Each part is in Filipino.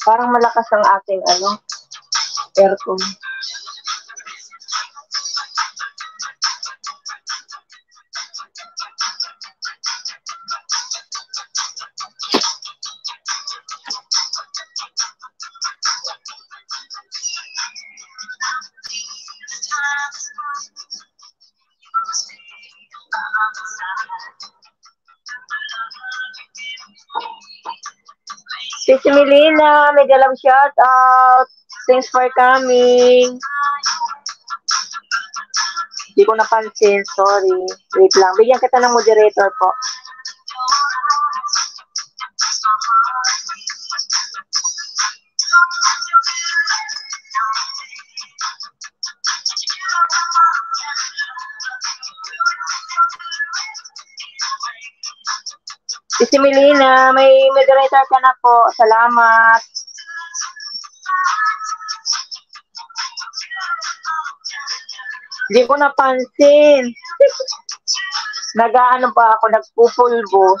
Parang malakas ang ating aircon. Si Melina, may dalang shout out. Thanks for coming. Hindi ko napansin, sorry. Wait lang, bigyan kita ng moderator po. Si Melina, may moderator ka na po. Salamat. Hindi ko napansin. Nag-aano pa ako, nagpupulbo.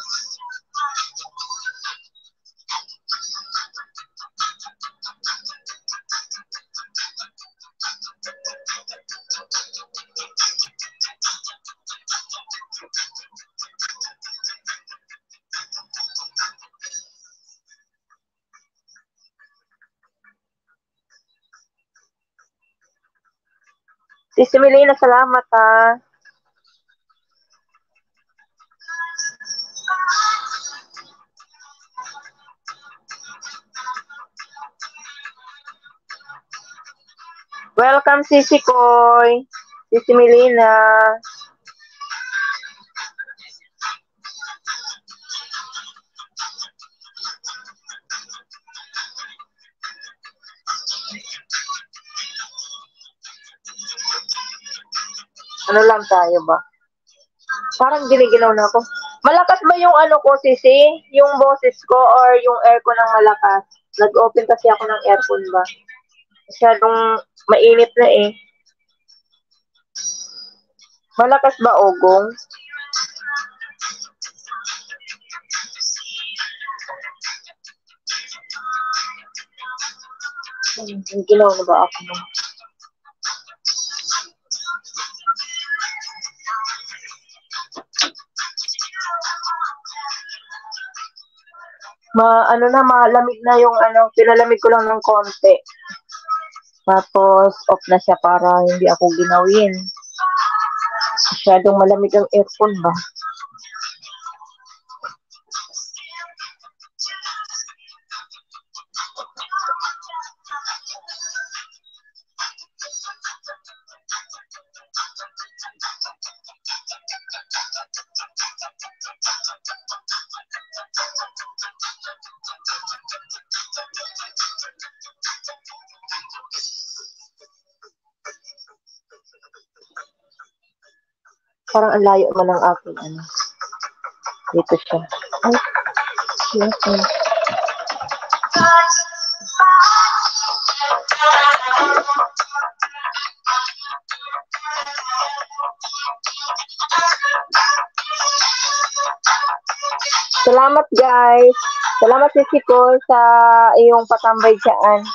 Si Melina, salamat ha. Welcome, Sisi Koy. Sisi Melina. Ano lang tayo ba? Parang giniginaw na ako. Malakas ba yung ko, Sisi? Yung boses ko or yung aircon ng malakas? Nag-open kasi ako ng aircon ba? Masyadong mainit na eh. Malakas ba, Ogong? Ginaw na ba ako? Malamig na yung pinalamig ko lang ng konti. Tapos, off na siya para hindi ako ginawin. Masyadong malamig ang aircon ba? Parang ang layo man ng aking Dito siya. Ay, okay. Salamat guys. Salamat Sisi ko sa iyong patambay dyan.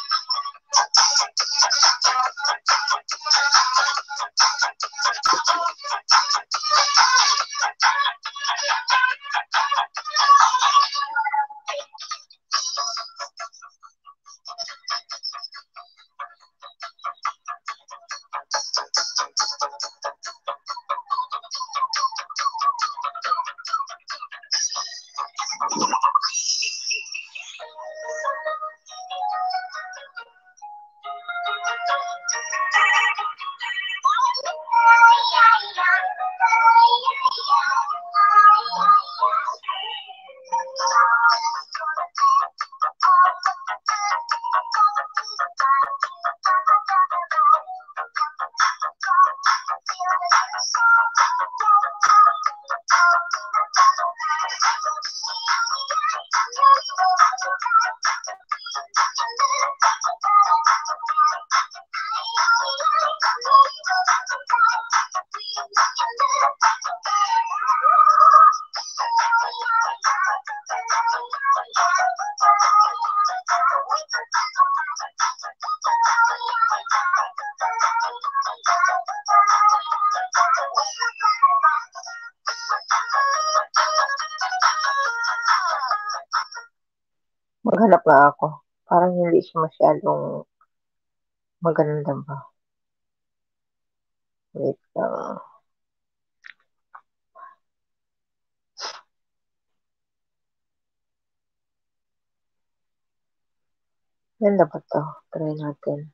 Maghanap nga ako. Parang hindi siya masyadong maganda ba. Wait lang. Ganda ba to? Try natin.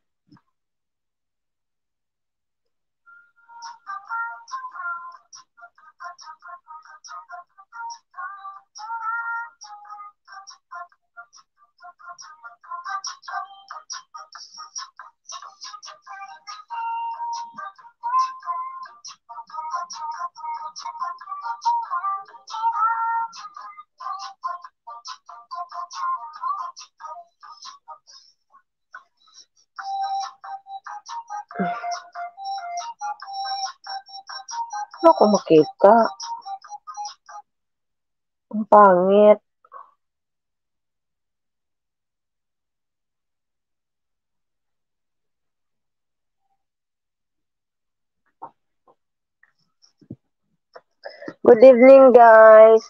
Ano kung makita? Ang pangit. Good evening, guys.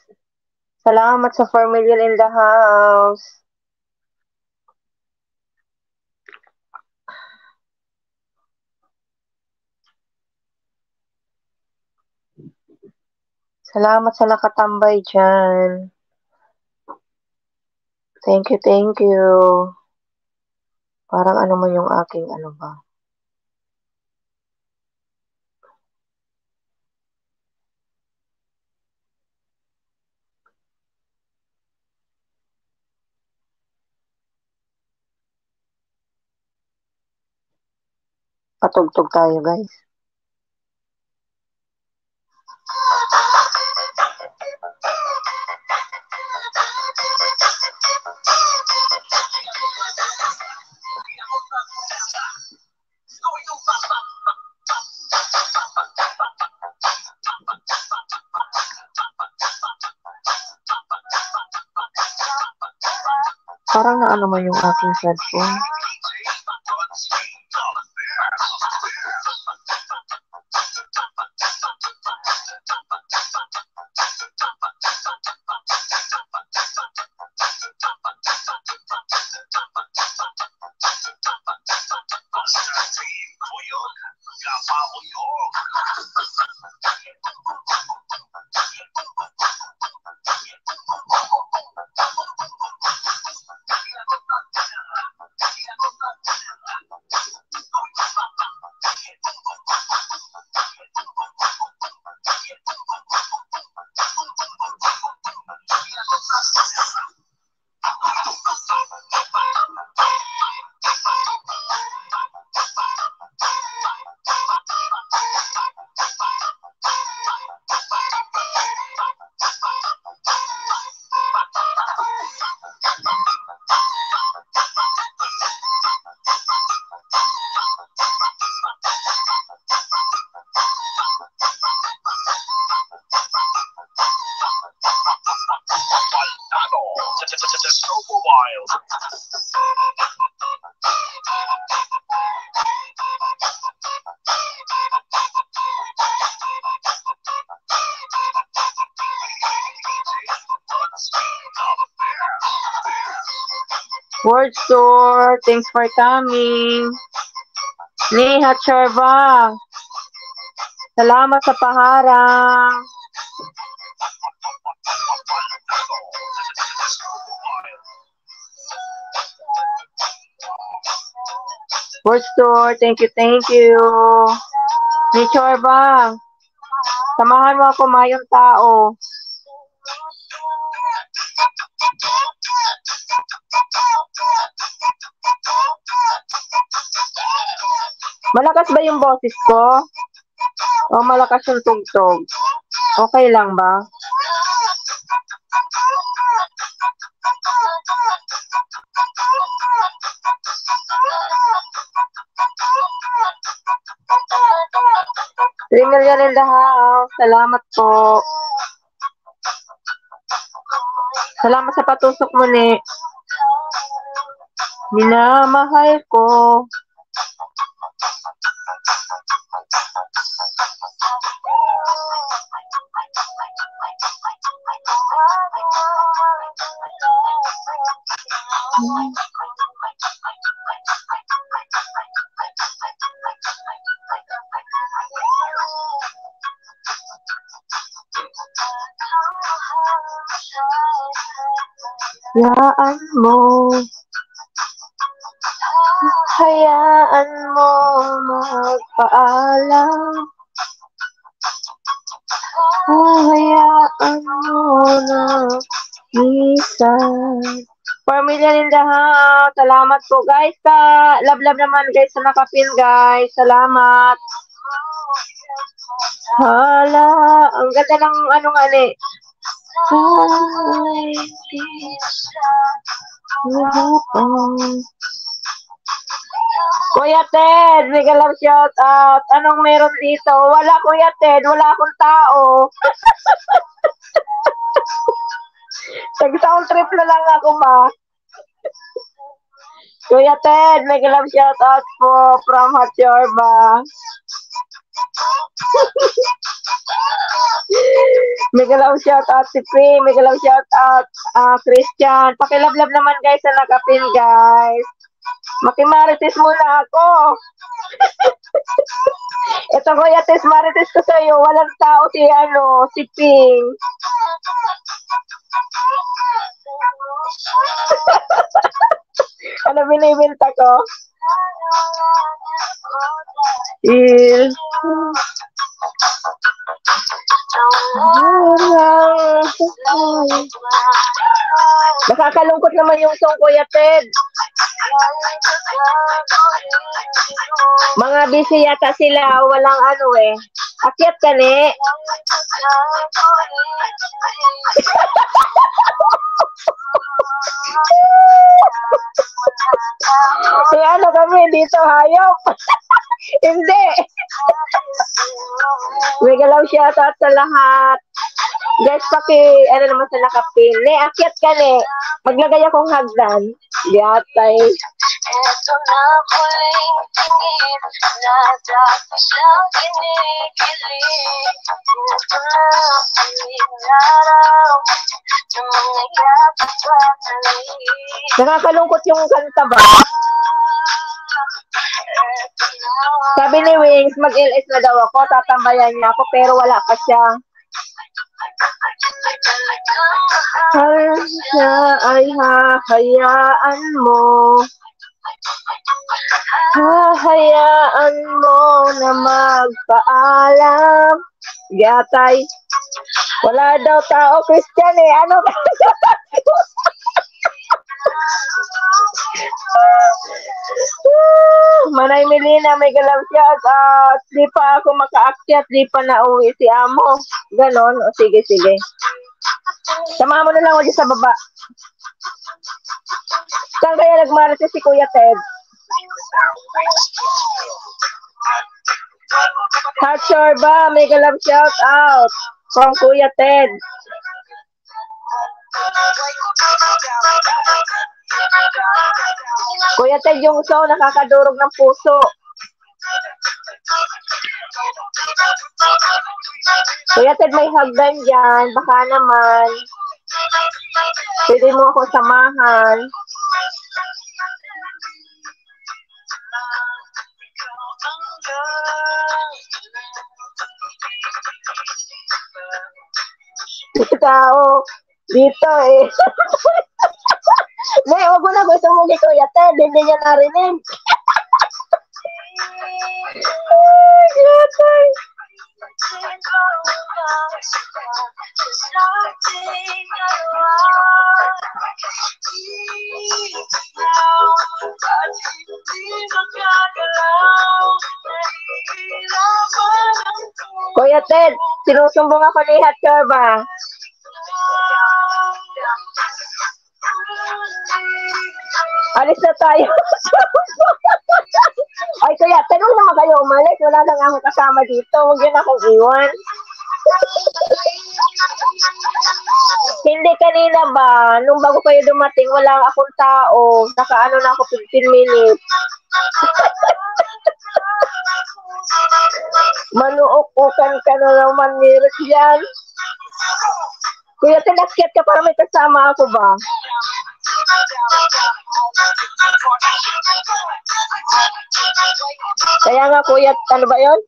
Salamat sa 4 million in the house. Salamat sa nakatambay dyan. Thank you, thank you. Parang ano mo yung aking ano ba? Patugtog tayo, guys. Parang na ano mo yung aking cellphone. Word store, thanks for coming. Neha Chorba, salamat sa paharang. Word store, thank you, thank you. Ni Chorba, samahan mo ako mayong tao. Malakas ba yung boses ko? O malakas yung tugtog? Okay lang ba? $3 million in the house. Salamat po. Salamat sa patusok mo, ni. Minamahal ko. Hayaan mo. Hayaan mo magpaalam. Hayaan mo na minsan. 4 million in the house. Salamat po guys. Love naman guys sa nakapin guys. Salamat. Hala. Ang ganda ng ano nga ni. Kuya Ted, mega love shout out. Anong meron dito? Wala Kuya Ted, wala akong tao. Tag-sound trip na lang ako ba? Kuya Ted, mega love shout out po from Hot Yorba. Mega love shout out si Pri, mega love shout out Christian. Pakilove naman guys sa nakapin guys. Makimarites muna ako. Ito Kuya Tes, marites ko sa'yo. Walang tao si Ping. Ano binibinta ko? Nakakalungkot naman yung song Kuya Ted. Mga busy yata sila, walang ano eh. Akyat ka ni. Eh ano kami dito, hayop? Hindi. Mega love shoutout sa lahat. Guys, ano naman sa nakapin. Ne, akyat ka ne. Maglagay akong hagdan. Yatay. Ito na huling tingin na dati siyang kinikilig. Ito na huling araw na mga yapat patalig. Nakakalungkot yung kanta ba? Sabi ni Wings, mag-LS na daw ako, tatambayan niya ako, pero wala pa siya. Siya ay hahayaan mo. Hahayaan mo na magpaalam. Yatay. Wala daw tao, Christian eh. Ano ba? Manay Melina, may galaw siya. Di pa ako makaakyat, di pa nauwi si Amo. Ganon. O sige. Samahan mo na lang ako sa baba. Saan kaya nagmarites si Kuya Ted? Hot Yorba, may galaw shout out from Kuya Ted. Kuya Ted, yung show nakakadurog ng puso. Kuya Ted, may hagdan dyan. Baka naman. Pwede mo ako samahan. Tao dito eh. May, wag mo na gusto mo ni Kuya Ted. Hindi niya narinig. Kuya Ted, sinusumbong ako ni Hot Yorba. Alis na tayo. Ay, Kuya Ted, huwag naman kayo umalis. Wala lang akong kasama dito. Huwag yun akong iwan. Hindi kanina ba? Nung bago kayo dumating, wala akong tao. Nakaano na ako 15 minutes. Manuok-ukan ka na naman ni Rian. Kuya, tinakyat ka para may kasama ako ba? Kaya nga kuya, ano ba yon?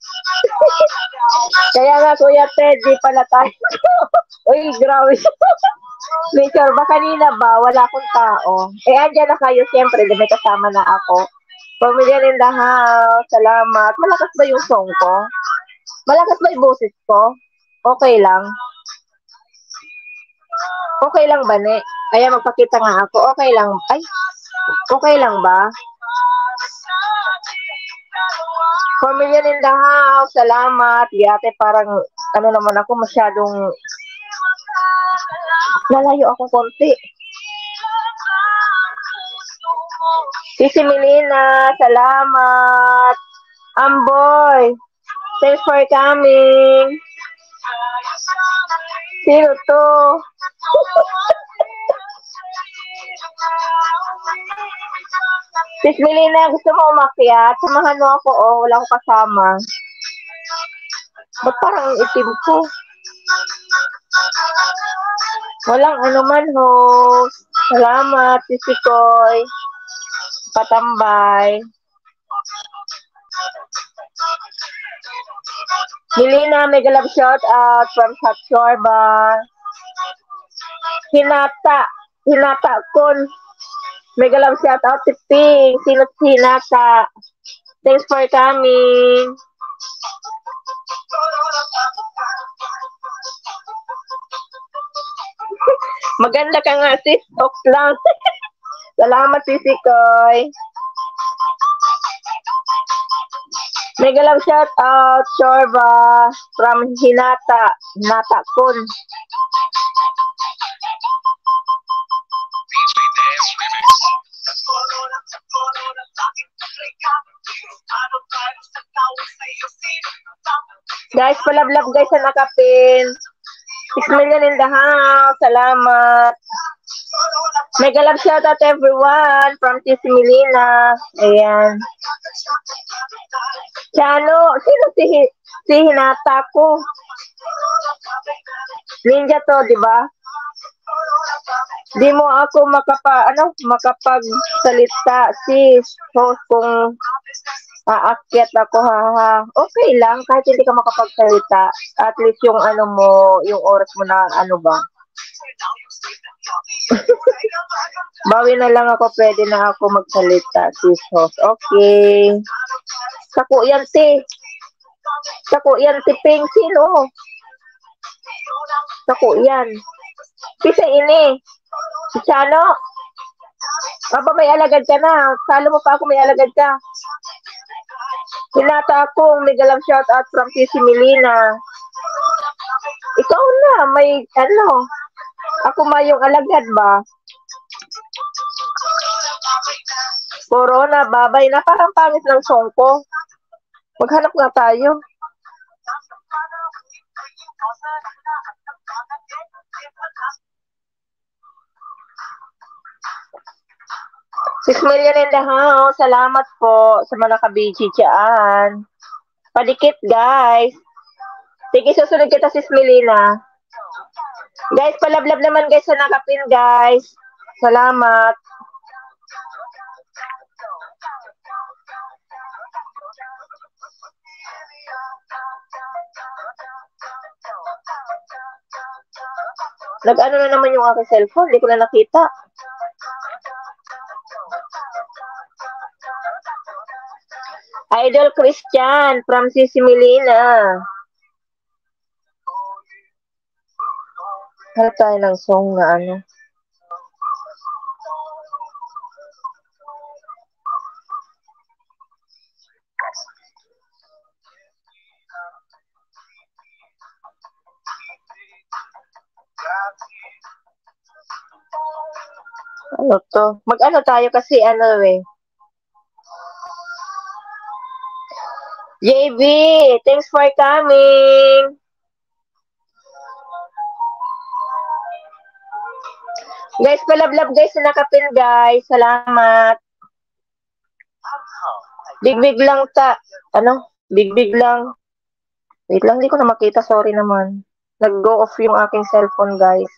Kaya nga kuya Ted, di pala tayo. Uy, grabe. Nature ba kanina ba? Wala akong tao. Eh, andyan na kayo, siyempre, di may kasama na ako. Pamilya in the house, salamat. Malakas ba yung song ko? Malakas ba yung boses ko? Okay lang. Okay lang ba, ne? Kaya magpakita nga ako. Okay lang. Ay, okay lang ba? 4 million in the house. Salamat. Di ate, parang, ano naman ako, masyadong, nalayo ako konti. Sisi Melina, salamat. Amboy, thanks for coming. Sino to? Sis Melina, gusto mo umakyat? Samahan mo ako, oh. Wala akong kasama. Ba't parang itim ko? Walang anuman, host. Salamat, Sisi Koy. Patambay. Melina, mega love shout out from Satsorba. Hinata Kun. Mega love shout out si Ping. Sino si Hinata? Thanks for coming. Maganda ka nga, sis. Ok lang. Salamat, Sisi Koy. Mega love shout out, Chorba, from Hinata Kun. Guys, palablab guys sa nakapin. 6 million in the house. Salamat. Mega love shout out everyone from Sisi Melina. Ayan. Chano, sino si Hinata ko? Ninja to, di ba? Di mo ako makapagsalita sis. So, kung aakyat ako, haha. Okay lang, kahit hindi ka makapagsalita. At least yung yung oras mo na ba. Bawi na lang ako, pwede na ako magsalita, sis host. Okay. Sako yan, Ping. Sino? Sako yan. Kasi ini. Si Chano. Aba, may alagad ka na. Salo mo pa ako, may alagad ka. Hinata akong mega love shout out from Sisi Melina. Ikaw na, may ako may yung alagad ba? Corona, babay na. Parang pangit ng song ko. Maghanap nga tayo. $6 million in the house. Salamat po sa mga kabiji dyan. Padikit, guys. Sige, susunod kita, Sis Melina. Guys, palablab naman guys sa nakapin, guys. Salamat. Nag-ano na naman yung aking cellphone. Hindi ko na nakita. Idol Christian from Sisi Melina. Hanap tayo ng song na Ano to? Mag-ano tayo kasi JB, thanks for coming. Guys, palablab guys na nakapin guys. Salamat. Big lang Big lang. Wait lang, hindi ko na makita. Sorry naman. Nag-go off yung aking cellphone guys.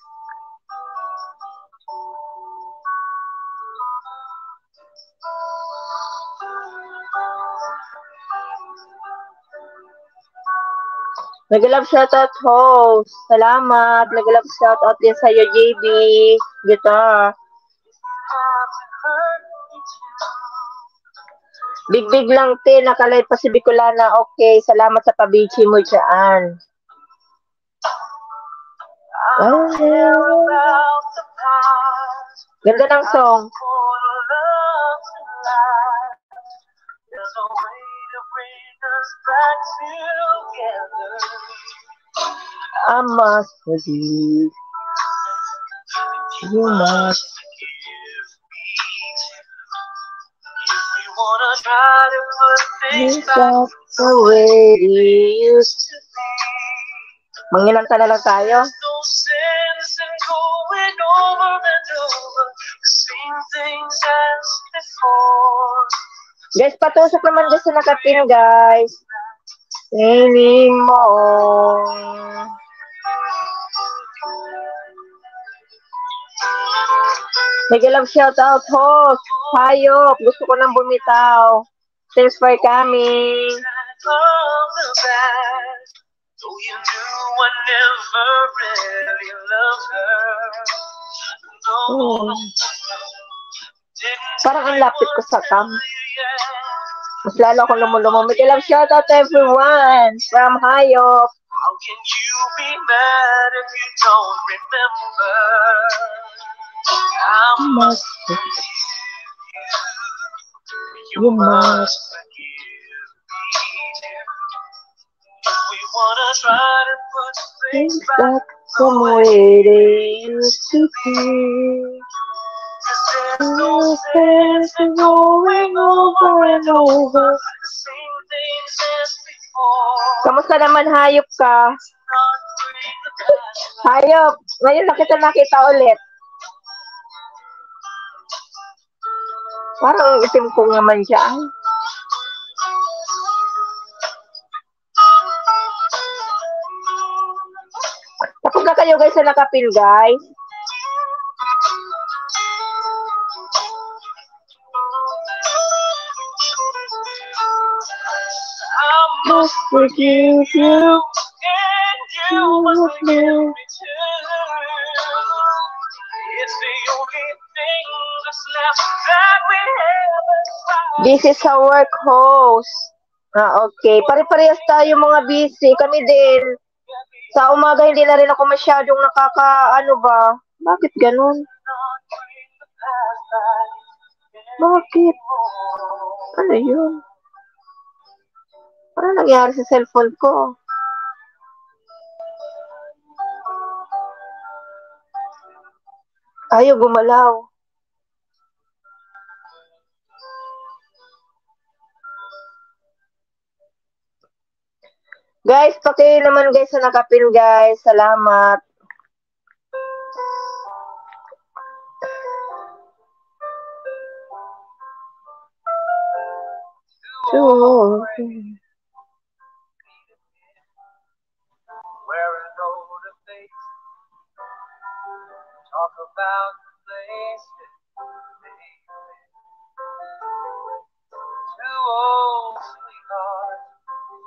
Nag-love shoutout host. Salamat. Nag-love shoutout din sa'yo, JB. Guitar. Big lang, te. Nakalive pa si Bicolana. Okay. Salamat sa pabichi mo dyan. Ganda ng song. I must forgive. You must. Things back the way they used to be. Manginanta na lang tayo. Guys, patusok naman guys sa nakapin, guys. Anymore. Nag-love shoutout host. Hayop. Gusto ko nang bumitaw. Thanks for coming. Parang ang lapit ko sa cam. Mas lalo ako lumulumo. Nag-love shoutout everyone from Hayop. How can you be mad if you don't remember? I must forgive you. You must forgive me. We wanna try to put things back some way they used to be. There's no sense in going over and over the same things as before. Kamusta naman, hayop ka? Hayop, ngayon na kita nakita ulit. Parang itim ko naman siya. Tapos na kayo guys sa nakapil, guys. I must forgive you, and you must forgive me too. It's the only thing that's left that we have. This is our work host. Okay. Pare-parehas tayo mga busy. Kami din. Sa umaga hindi na rin ako masyadong ano ba? Bakit ganun? Bakit? Ano yun? Ano nangyari sa cellphone ko? Ayaw gumalaw. Guys, paki naman guys sa nakapin guys. Salamat. Sure. Talk about the place two old sweethearts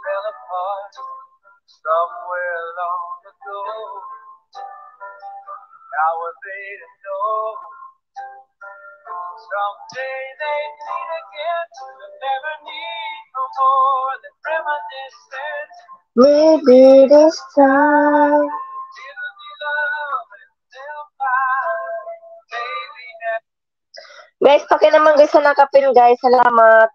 fell apart somewhere long ago. How were they to know someday they'd meet again and never need no more than reminiscence? Maybe this time guys, paki naman guys sa nakapin guys. Salamat.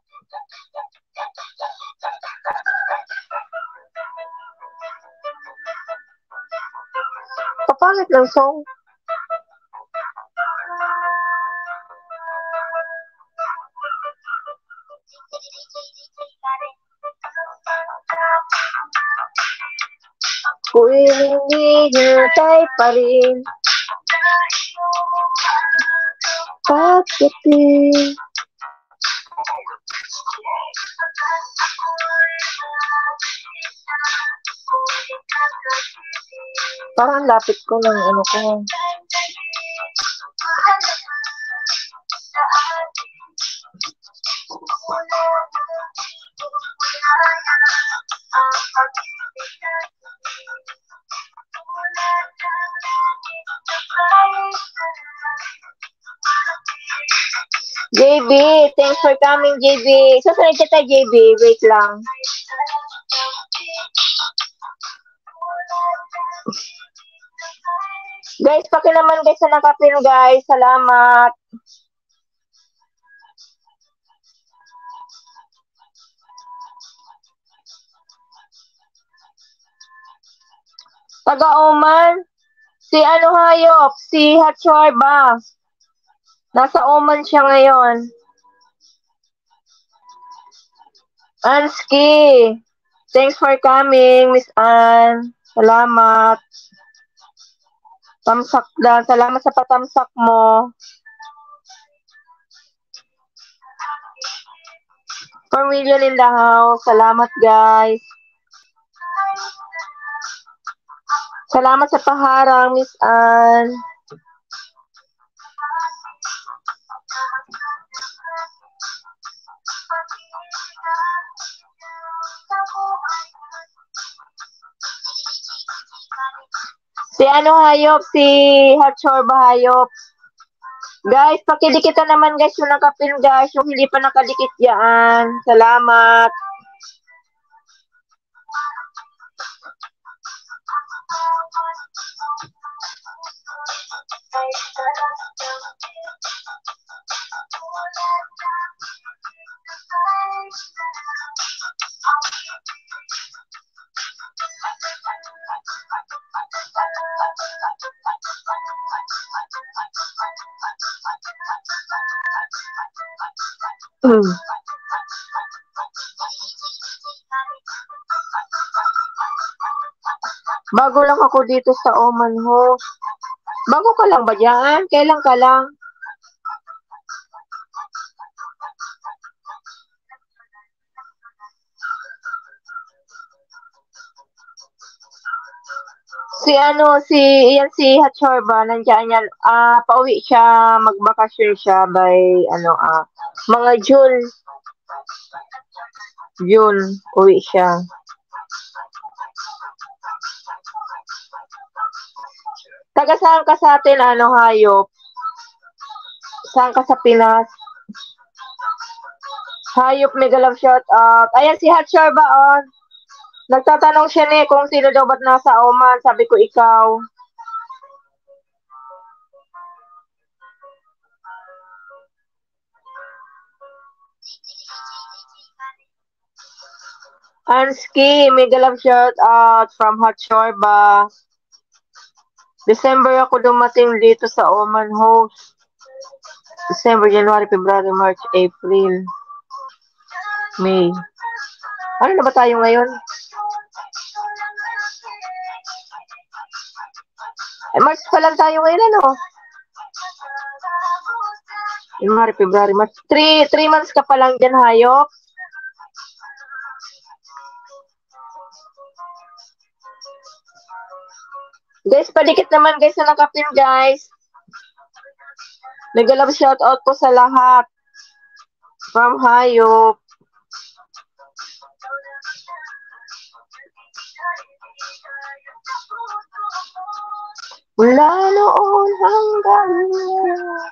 Papangit lang song. Kung hindi hintay pa rin pagdating. Parang lapit ko ng ano ko. JB, thanks for coming, JB. Susunod kita, JB. Wait lang. Guys, paki naman guys sa nakapin, guys. Salamat. Taga-Oman. Si ano hayop? Si Hatchorba. Nasa Oman siya ngayon. Anski. Thanks for coming, Miss Ann. Salamat. Tamsak lang. Salamat sa patamsak mo. 4 million in the house. Salamat, guys. Salamat sa paharang, Miss Ann. Si ano hayop? Si Hatchorba hayop. Guys, pakidikitan naman guys yung nakapin guys. Yung hindi pa nakadikit yan. Salamat. Bago lang ako dito sa Oman Host. Bago ka lang ba dyan? Kailan ka lang? Si Hatchorba, nandiyan yan. Pauwi siya, magbakasyon siya by, mga June, uwi siya. Taga saan ka sa atin, hayop? Saan ka sa Pinas? Hayop, mega love shout out. Ayan, si Hatchorba, on. Nagtatanong siya kung sino daw ba't nasa Oman. Sabi ko, ikaw. Anski, mega love shout out from Hatchorba. December ako dumating dito sa Oman Host. December, January, February, March, April, May. Ano na ba tayo ngayon? March pa lang tayo ngayon, January, February, March. 3 months ka pa lang dyan, hayop. Guys, padikit naman guys sa nakapin, guys. Nag-love shout out po sa lahat. From hayop. Mula noon hanggang ngayon.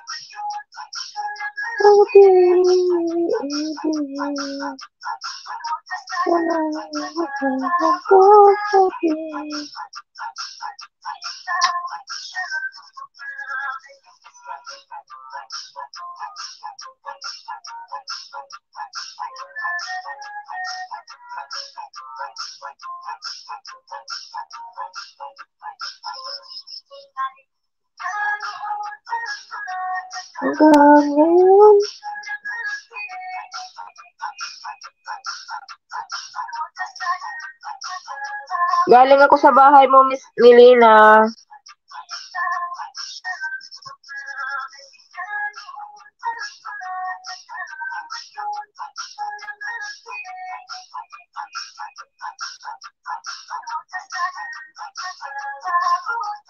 Galing ako sa bahay mo, Miss Milena.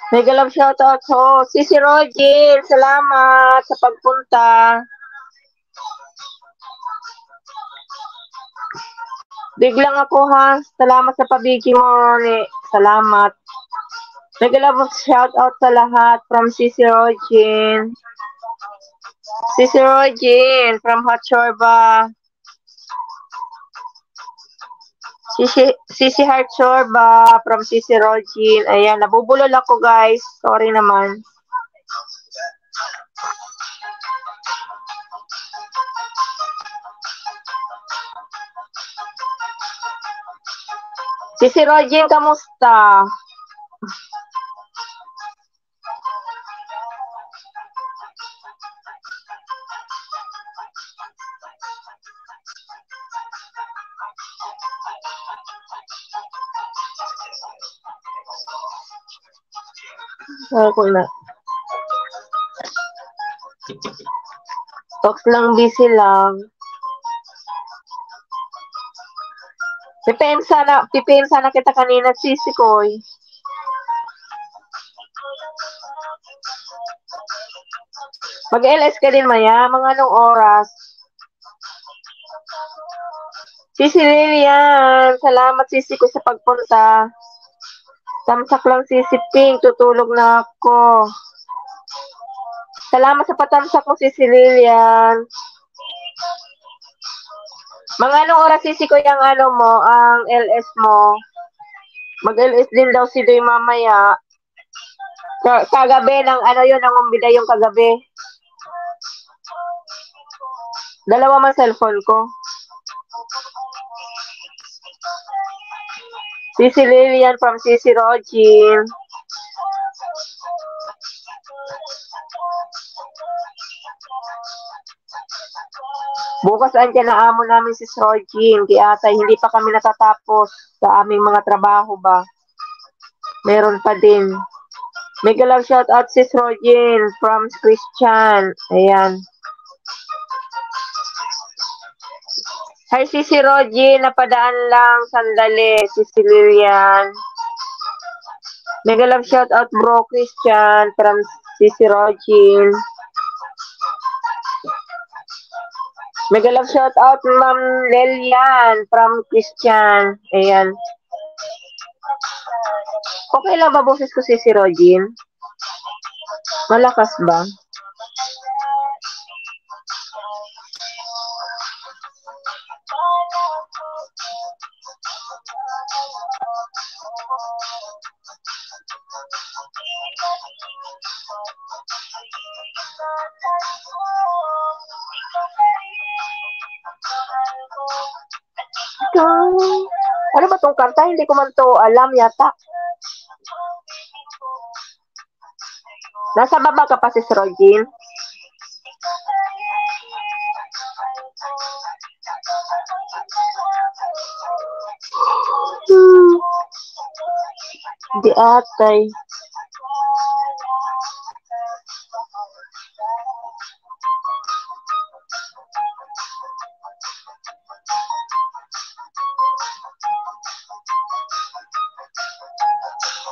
Mega love shoutout ho. Si Roger, salamat sa pagpunta. Biglang ako ha. Salamat sa pabigi mo. Salamat. Mega love shoutout sa lahat from Sisi Roger. Sisi Rogin from Hot Chorba. Sisi Heart Chorba from Sisi Rogin. Ayan, nabubulol ako guys. Sorry naman. Sisi Rogin, kamusta? Ako na. Talks lang, busy lang. Pipensa na kita kanina, Sisi Koy. Mag-LS ka din, Maya. Mga anong oras? Sisi Lilian, salamat Sisi ko sa pagpunta. Tamsak lang Sisi Pink, tutulog na ako. Salamat sa patamsak mo Sisi Lilian. Mga anong oras Sisi ko yung ano mo, ang LS mo? Mag-LS din daw si Doy mamaya. Kagabi ng ano yun, ang umbida yung kagabi. Dalawa man cellphone ko. Sisi Lilian from Sisi Rogin. Bukas andyan na amo namin si Rogin. Kaya atay, hindi pa kami natatapos sa aming mga trabaho ba. Meron pa din. Mega love shout out si Rogin from Christian. Ayan. Hi, Sisi Rogin. Napadaan lang. Sandali. Sisi Lilian. Mega love shout out bro Christian from Sisi Rogin. Mega love shout out Ma'am Lelian from Christian. Ayan. Okay lang ba boses ko Sisi Rogin? Malakas ba? Ano ba tong kanta? Hindi ko man to alam yata. Nasa baba ka pa si Rogin? Di atay.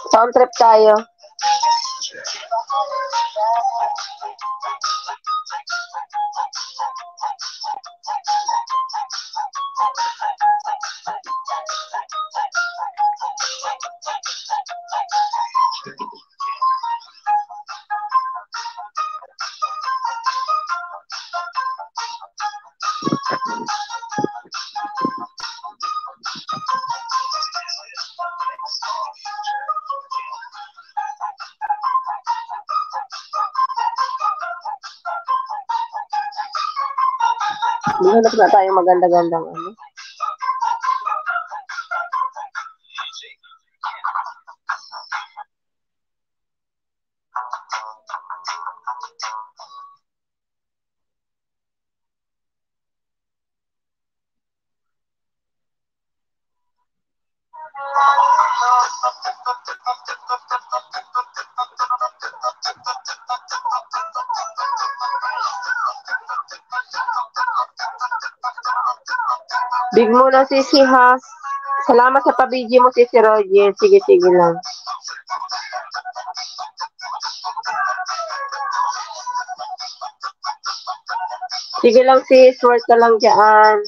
Sound trip tayo. Hanap na tayo maganda-gandang ano. Big mo na Sisi ha. Salamat sa pabidyo mo Sisi Rogin. Sige, sige lang. Sige lang sis, work ka lang dyan.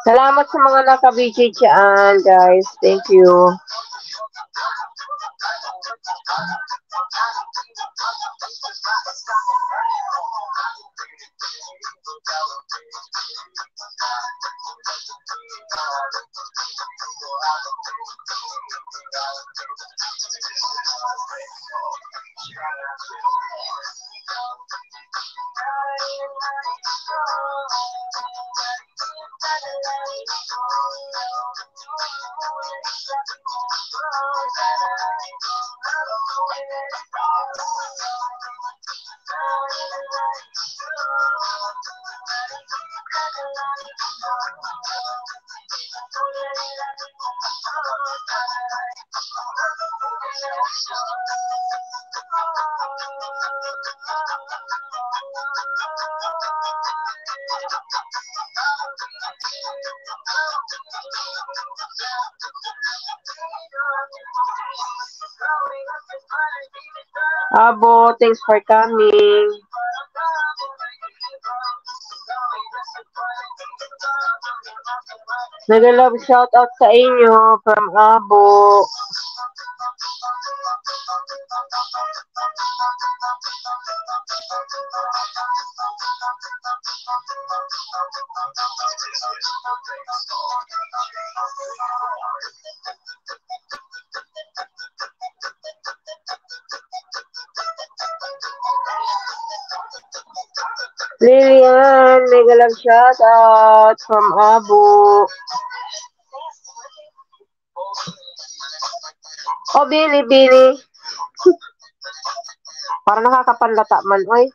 Salamat sa mga naka-BJ dyan, guys. Thank you. Abo, thanks for coming. Nag-love shout out sa inyo from Abo. Lilian, nag-love shout out from Abo. Oh, Billy. Para nakakapanlata man, oy.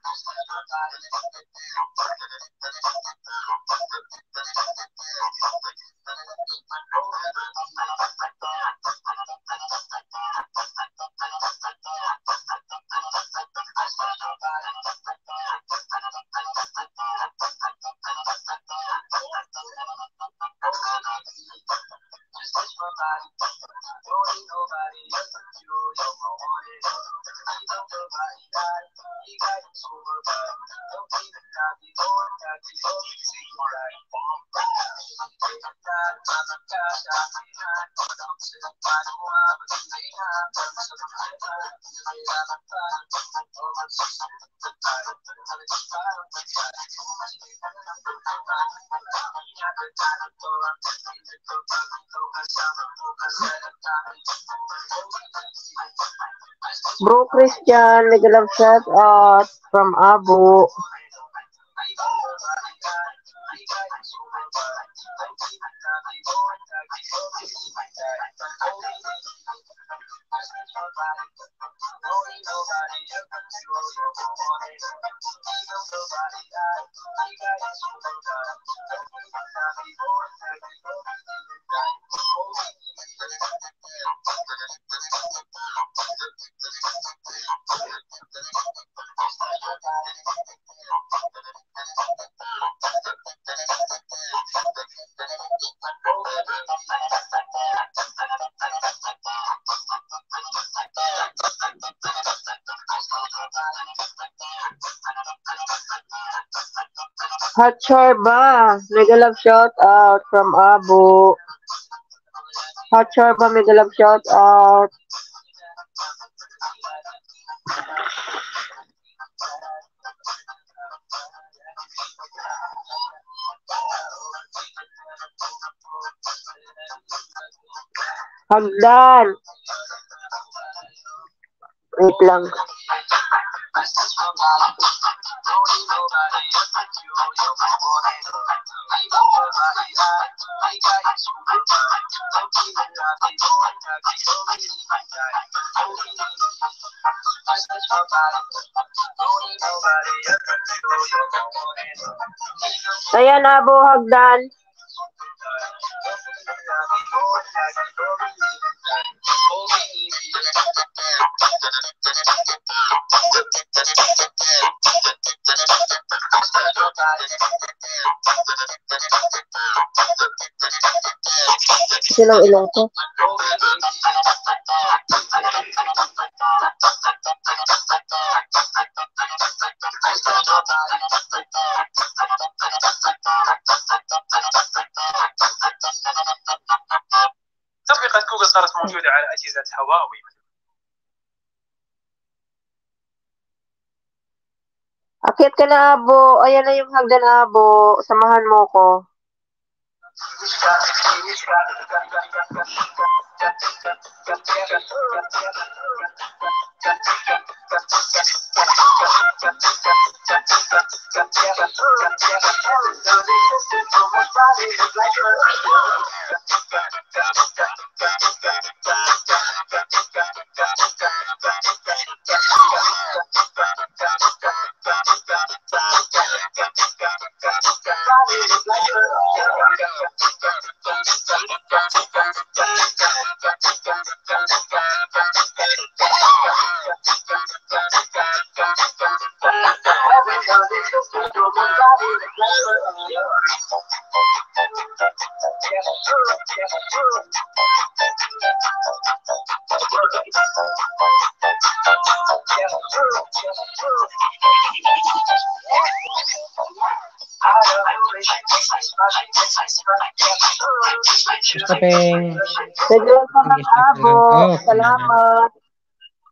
Bro Christian, nag-love shout out from Abo. Hot Chorba, mega love shout out from Abo. Hot Chorba, mega love shout out. Hagdan. Wait lang. Ayan, Abo, hagdan. Silang ilong ko. تطبيقات جوجل صارت موجودة على أجهزة هواوي. Akit ka na, Abo. Ayan na yung hagdan, Abo. Samahan mo ko. Gusto peng Naglang ka ng Abo. oh, Salamat.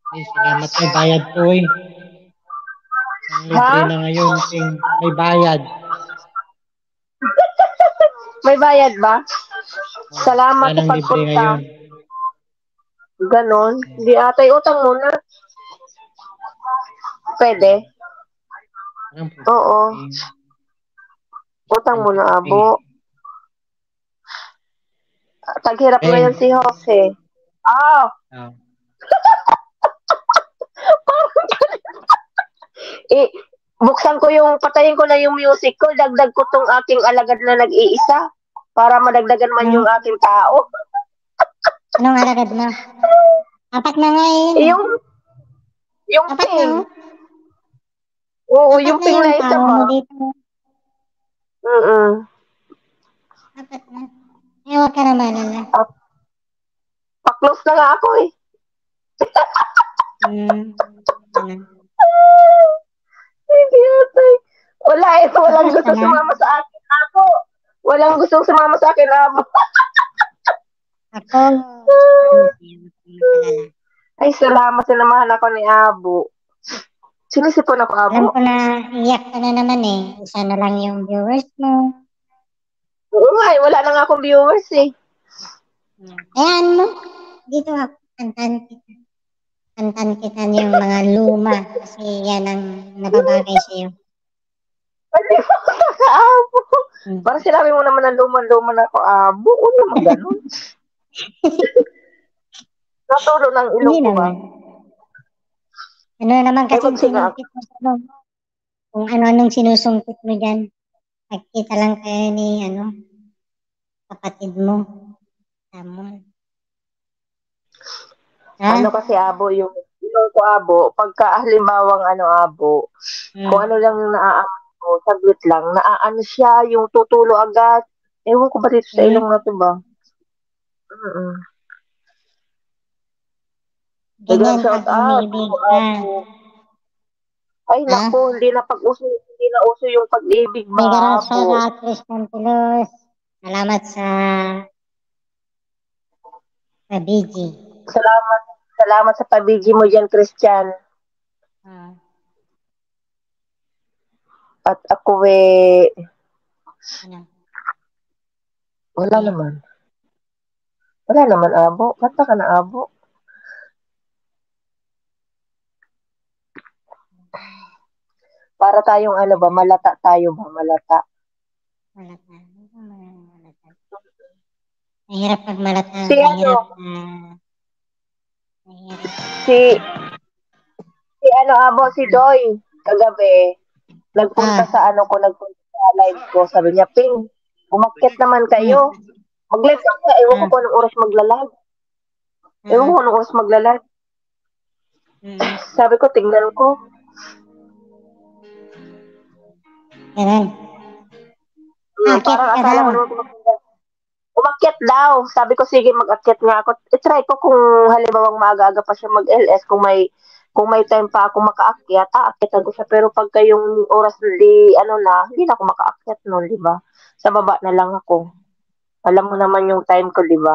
ay, salamat, may bayad po eh. Ang libre na ngayon, peng may bayad. May bayad ba? Oh, Salamat yan sa ang libre pagpunta. ngayon. Ganon. Hindi atay, utang muna. Pwede? Walang problema, Oo. peng. Utang muna, Peng. Abo. Taghirap Peng. ngayon si Jose. Ah! Oh. Buksan ko yung, patayin ko na yung music ko, dagdag ko tong aking alagad na nag-iisa para madagdagan man yung aking tao. Anong alagad mo? Apat na nga yun. Yung Apat na ping. mo? Oo, Apat yung na ping yung na isa tao ba? mo dito. Apat na. Eh, huwag ka na malala. Pa-close na nga ako eh. Ano? Hindi atay. Wala eh, walang Pa-close gusto ka na? sumama sa akin. Ako. Walang gustong sumama sa akin, Abo. Ako. Huwag ka malala. Ay, salamat, sinamahan ako ni Abo. Sinisipon ako, Abo. Alam ko na iyak ka na naman eh. Isa na lang yung viewers mo. Oo nga eh, wala na nga akong viewers eh. Ayan mo. Dito ako. Kantan kita yung mga luma. Kasi yan ang nababagay sa'yo. Hindi mo Abo. Parang sinabi mo naman na luman-luman ako, Abo. O naman ganun. Natulo ng ilong Hindi ko ba? naman. Ano naman kasi sinungkit mo sa loob mo? Kung ano-anong sinusungkit mo dyan. Nagkita lang kayo ni kapatid mo. Tama. Ano kasi, Abo, yung ilong ko, Abo, pagka halimbawang Abo, kung ano lang yung naaaman ko, saglit lang, naaano siya, yung tutulo agad. Ewan ko ba dito sa ilong na to ba? Ganyan pag umibig ka. Ay, naku, hindi na uso yung pag-ibig ba, Mega Abo? Rosara, Christian Tulos. Salamat sa BG. Salamat sa pabigi mo dyan, Christian. At ako Ano? Wala naman. Wala naman, Abo. Basta ka na, Abo. Para tayong malata tayo ba? Malata. Malata. Mahirap pag malata. Si Si Abo, si Doy, kagabi, nagpunta sa live ko. Sabi niya, Ping, umakyat naman kayo. Mag-live ka kaya. Ewan ko kung anong oras magla-live. Ewan ko kung anong oras magla-live. Sabi ko, tingnan ko. Ganun. Parang akala ko naman umakyat daw. Sabi ko, sige, mag-akyat nga ako. I-try ko kung halimbawang maaga-aga pa siya mag-LS, kung may time pa ako makaakyat, aakyatan ko siya. Pero pagka yung oras hindi na ako makaakyat noon, di ba? Sa baba na lang ako. Alam mo naman yung time ko, di ba?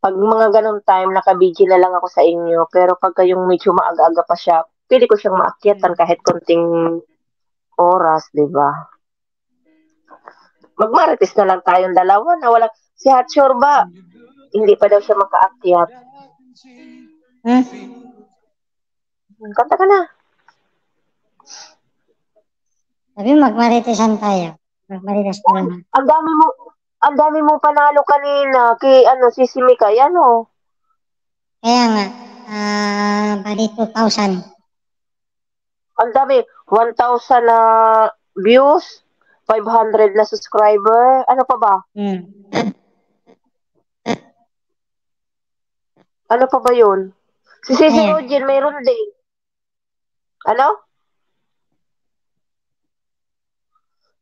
Pag mga ganong time, naka-BG na lang ako sa inyo. Pero pagka yung medyo maaga-aga pa siya, pwede ko siyang maakyatan kahit konting oras, di ba? Magmarites na lang tayong dalawa na wala. Si Hatsure ba? Hindi pa daw siya makaakyat. Kanta ka na. Sabi magmaritesan tayo. Magmarites na lang. Ang dami mo panalo kanina kay si Simikay, Kaya nga, bali 2,000. Ang dami, 1,000 na views, 500 na subscriber, ano pa ba? Ano pa ba yun? Si Rogin, mayroon din. Ano?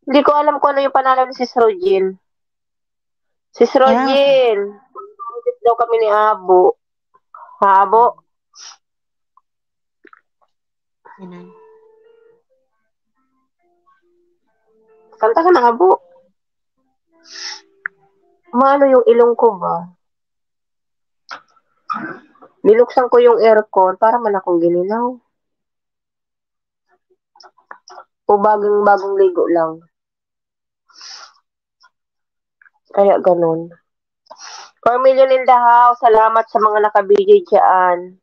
Hindi ko alam kung ano yung panalo ni Sis Rogin. Sis Rogin, mag-visit daw kami ni Abo. Abo? Kanta ka na, Abo. Maano yung ilong ko ba? Niluksan ko yung aircon para man akong gininaw. O bagong ligo lang. Kaya ganun. 4 million in the house. Salamat sa mga nakabigay dyan.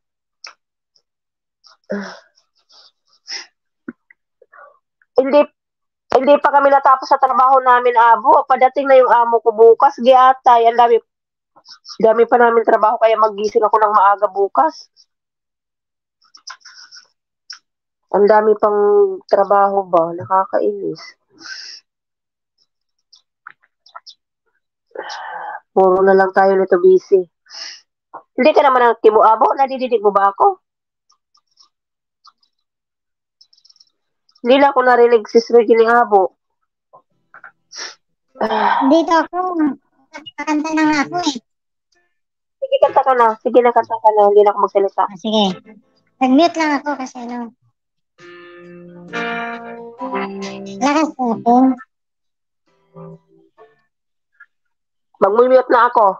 Hindi pa kami natapos sa trabaho namin, Abo. Padating na yung amo ko bukas. Giatay. Ang dami pa namin trabaho kaya maggising ako ng maaga bukas. Ang dami pang trabaho ba? Nakakainis. Puro na lang tayo nito busy. Hindi ka naman ang Abo. Nadididig mo ba ako? Hindi na ako narinig si Regine Abo. Dito ako. Kakanta na nga ako eh. Sige, kanta ka na. Sige na, kanta ka na. Hindi na ako magsalita. Sige. Nag-mute lang ako kasi lakas ko ako. Mag-mute na ako.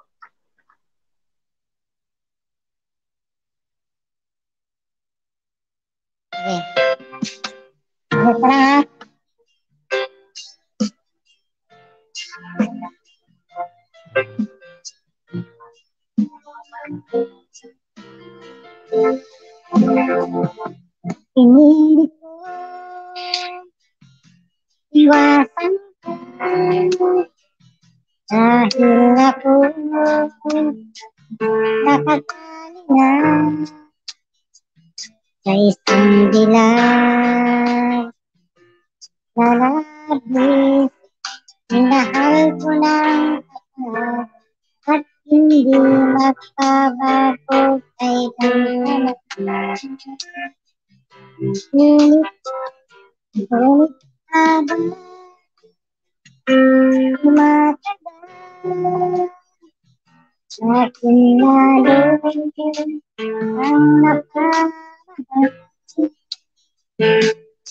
Sige. Mute na ha. Pinilit ko iwasan ko dahil ako nakatali na sa isang dilag na labis. Minahal ko ng tapat at hindi magpabago kay ganyan. Ngunit habang tumatagal, sa akin lalo ang napamahal.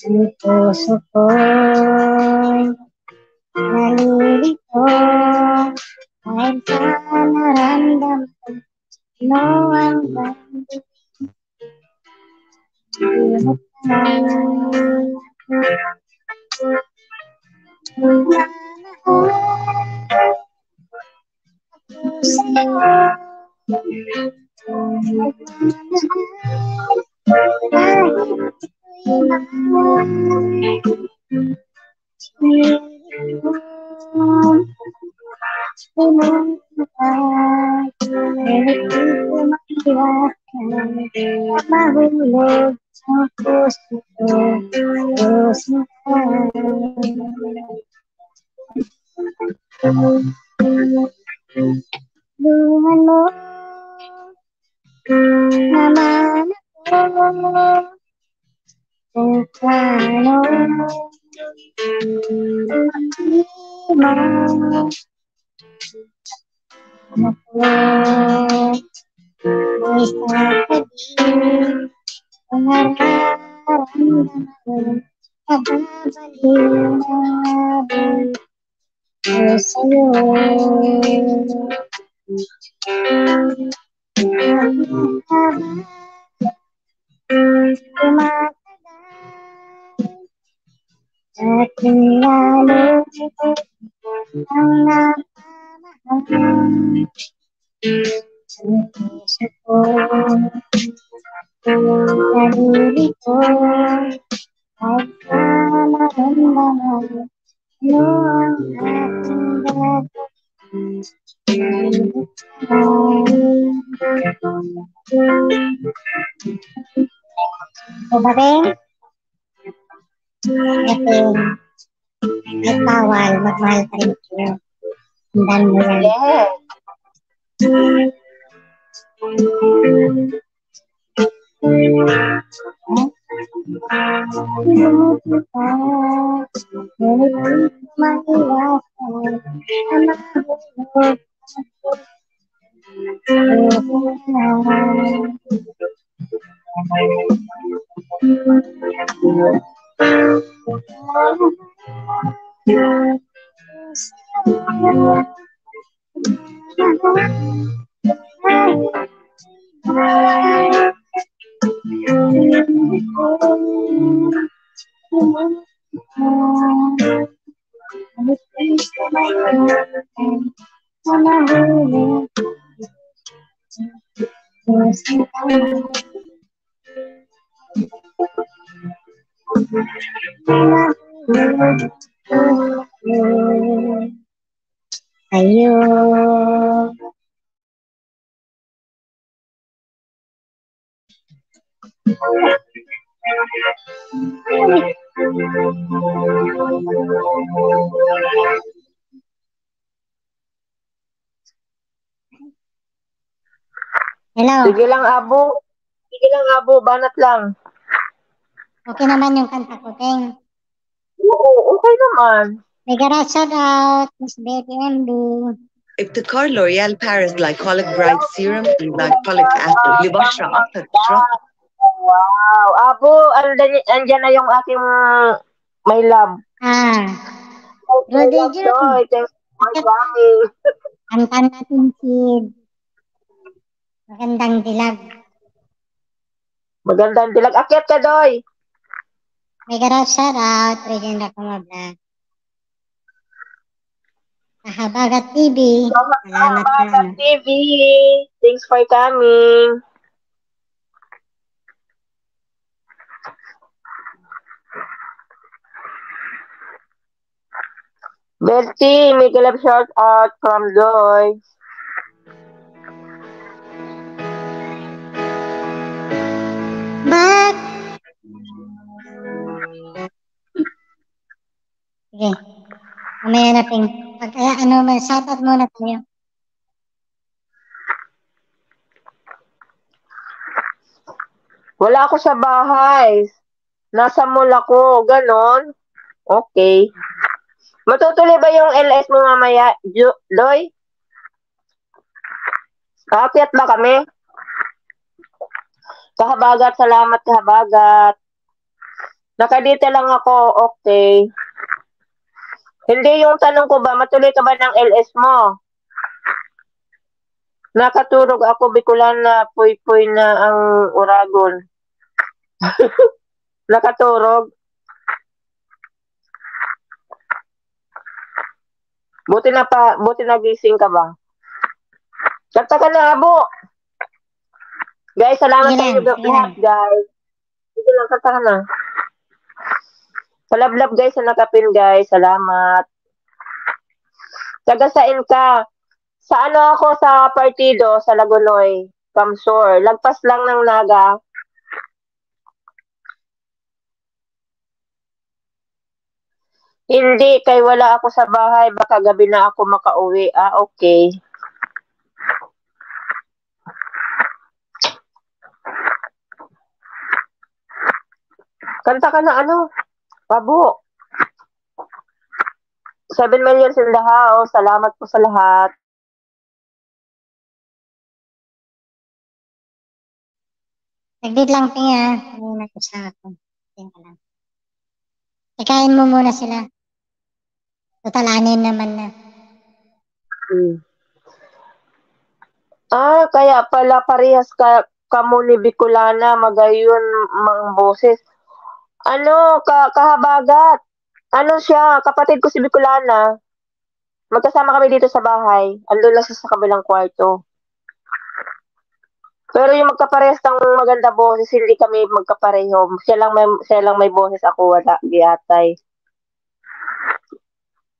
Ang puso ko'y nalilito kahit sa naramdaman mo ang bandi. Mahulog sa puso Luhan mo naman ako kung paano di mo ako may sasabihin kung nararamdaman nababaliw na sa'yo. Aking lalo ang napamahal sa puso ko. Nalilito at maramdaman ano ang aking gagawin. Babaeng, ito ay bawal, magmahal pa rin kayo. Tandaan mo yan. Yes. Ayo. Hello. Sige lang, Abo. Sige lang, Abo. Banat lang. Okay naman yung kanta ko, Teng. Oo, okay naman. Mega shout out, Miss Betty MB. ابتكار لوريال باريس glycolic bright serum and glycolic acid لبشرة أكثر بشرة. Wow. Abo, andyan na yung aking my love. Rudy Jun. Joy, thanks for coming. Kantan natin si Magandang Dilag. Magandang dilag. Akyat ka, Doy. Mega shout out, Regina Kumabla. Kahabagat TV. Salamat ka. Kahabagat TV. Thanks for coming. Bertie, make a love shout out from Joy. Bak! Sige. Mamaya natin. Shout out muna tayo. Wala ako sa bahay. Nasa mall ako. Ganon. Okay. Matutuloy ba yung LS mo mamaya, Doy? Kaakyat ba kami? Kahabagat, salamat kahabagat. Nakadito lang ako, okay. Hindi yung tanong ko ba, matuloy ka ba ng LS mo? Nakaturog ako, Bicolan na puy-puy na ang Uragon. Nakaturog. Buti nagising ka ba? Kanta ka na, Abo. Guys, salamat sa inyo lahat, guys. Sige lang, kanta ka na. Palablab, guys, sa nakapin, guys. Salamat. Tagasain ka. Sa ano ako sa partido, sa Lagunoy, Kamsur. Lagpas lang ng Naga. Hindi, kay wala ako sa bahay. Baka gabi na ako makauwi. Ah, okay. Kanta ka na ano? Pabo. 7 million in the house. Salamat po sa lahat. Saglit lang, Ping, ah. May nakus lang ako. Tingnan ka lang. Ikain mo muna sila. Total, 6 naman na. Ah, kaya pala parehas kamo ni Bicolana, magayon mang boses. Ano, kahabagat. Ano siya, kapatid ko si Bicolana. Magkasama kami dito sa bahay. Andun lang siya sa kabilang kwarto. Pero yung magkaparehas ng maganda boses, hindi kami magkapareho. Siya lang may boses, ako wala, giatay.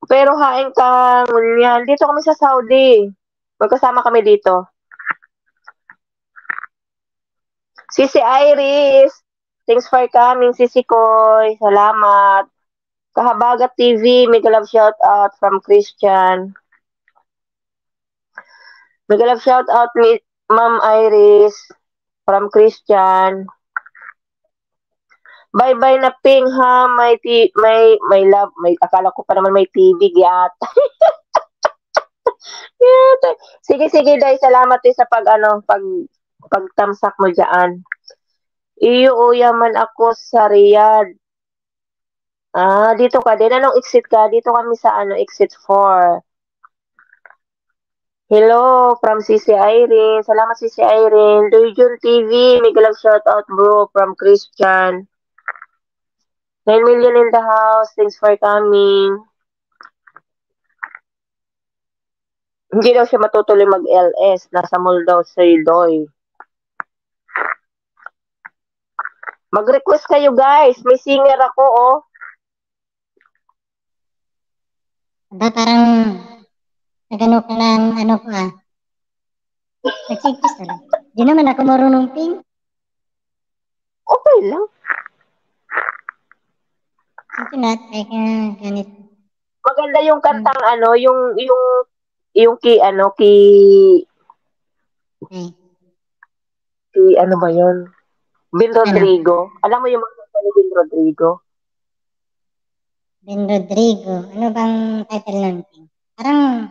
Pero haing ka ngunyan. Dito kami sa Saudi. Magkasama kami dito. Sisi Iris, thanks for coming, Sisi Koy. Salamat. Kahabagat TV, mega love shout out from Christian. Mega love shout out ni Ma'am Iris from Christian. Bye-bye na Ping ha, may love, may akala ko pa naman may TV yata. Sige, Day, salamat din sa pagtamsak mo diyan. Iuuyaman ako sa Riyadh. Ah, dito ka din. Anong exit ka? Dito kami sa exit 4. Hello, from Sisi Irene. Salamat, Sisi Irene. Duyjun TV, mega love shout out bro from Christian. 9 million in the house. Thanks for coming. Hindi daw siya matutuloy mag-LS. Nasa mall daw sa Doy. Mag-request kayo guys. May singer ako oh. Aba, parang nagano ka ng ano ko ah. Nag-request na lang. Di naman ako marunong, Ping. Okay lang. Sige na, try ka ganito. Maganda yung kantang yung ki Okay. ano ba yun? Bin Rodrigo. Alam mo yung mga kanta ni Bin Rodrigo? Ben Rodrigo. Ano bang title nun, Ping? Parang,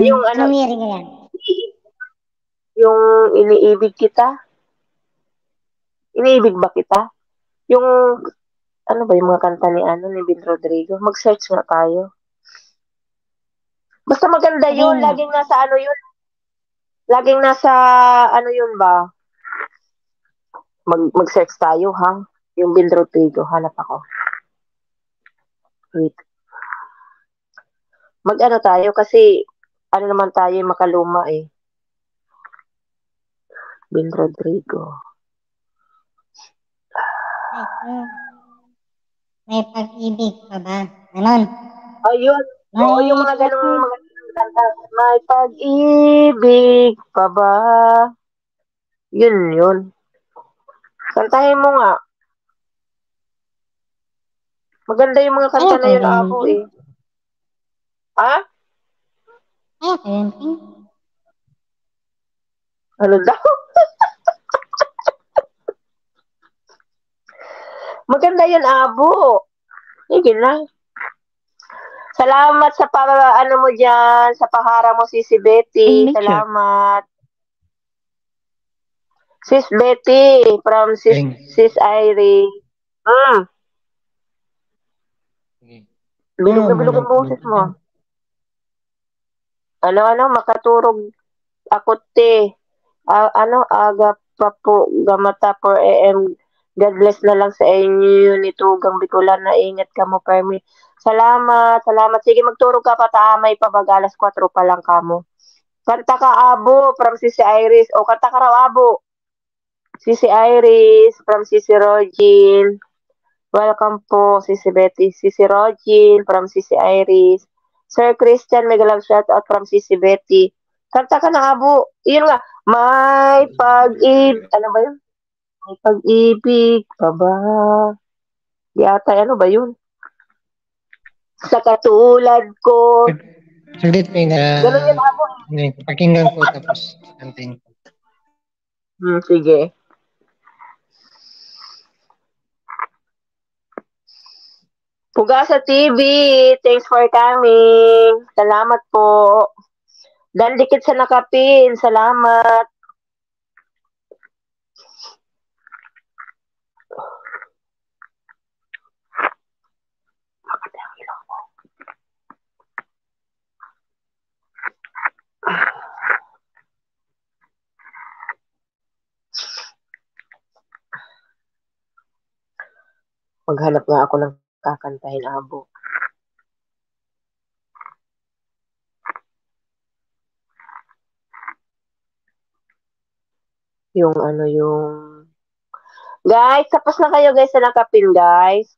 Yung anong year yan? yung iniibig kita? Iniibig ba kita? Yung, ano ba yung mga kanta ni Bin Rodrigo? Mag-search nga tayo. Basta maganda yun. Laging nasa yun. Laging nasa, yun ba? Mag-search tayo, ha? Yung Bin Rodrigo. Hanap ako. Wait. Mag-ano tayo kasi, naman tayo makaluma eh. Bin Rodrigo. May pag-ibig pa ba? Ganon. Ayun. Oo, yung mga ganong mga kanta. May pag-ibig pa ba? Yun. Kantahin mo nga. Maganda yung mga kanta na yun ako eh. Ha? Kaya ko yun, Ping. Ano daw? Maganda yun, Abo. Sige na. Salamat sa mo dyan, sa pahara mo, Sis Betty. Salamat. Sis Betty, from Sis Irene. Bilog na bilog ang boses mo. Makaturog ako te. Aga pa po, gamata for AM. God bless na lang sa inyo nitugang Bicolan na ingat ka mo, Permi. Salamat. Sige, magturog ka pa taamay pa bagalas 4 pa lang kamo. Kanta ka, Abo, from Sisi Iris. O, kanta ka raw, Abo. Sisi Iris, from Sisi Rogin. Welcome po, Sisi Betty. Sisi Rogin, from Sisi Iris. Sir Christian, mega love shout out from Sisi Betty. Kanta ka na, Abo. Yun nga, may pag-ibig. Ano ba yun? May pag-ibig pa ba? Di ata, ano ba yun? Sa katulad ko. Saglit, may na... Ganun yun ako. Pakinggan ko tapos kantayin ko. Sige. Pugasa TV, thanks for coming. Salamat po. Dan dikit sa nakapin, salamat. Maghanap nga ako ng kakantahin, Abo. Yung ano yung... Guys, tapos na kayo guys sa nakapin, guys.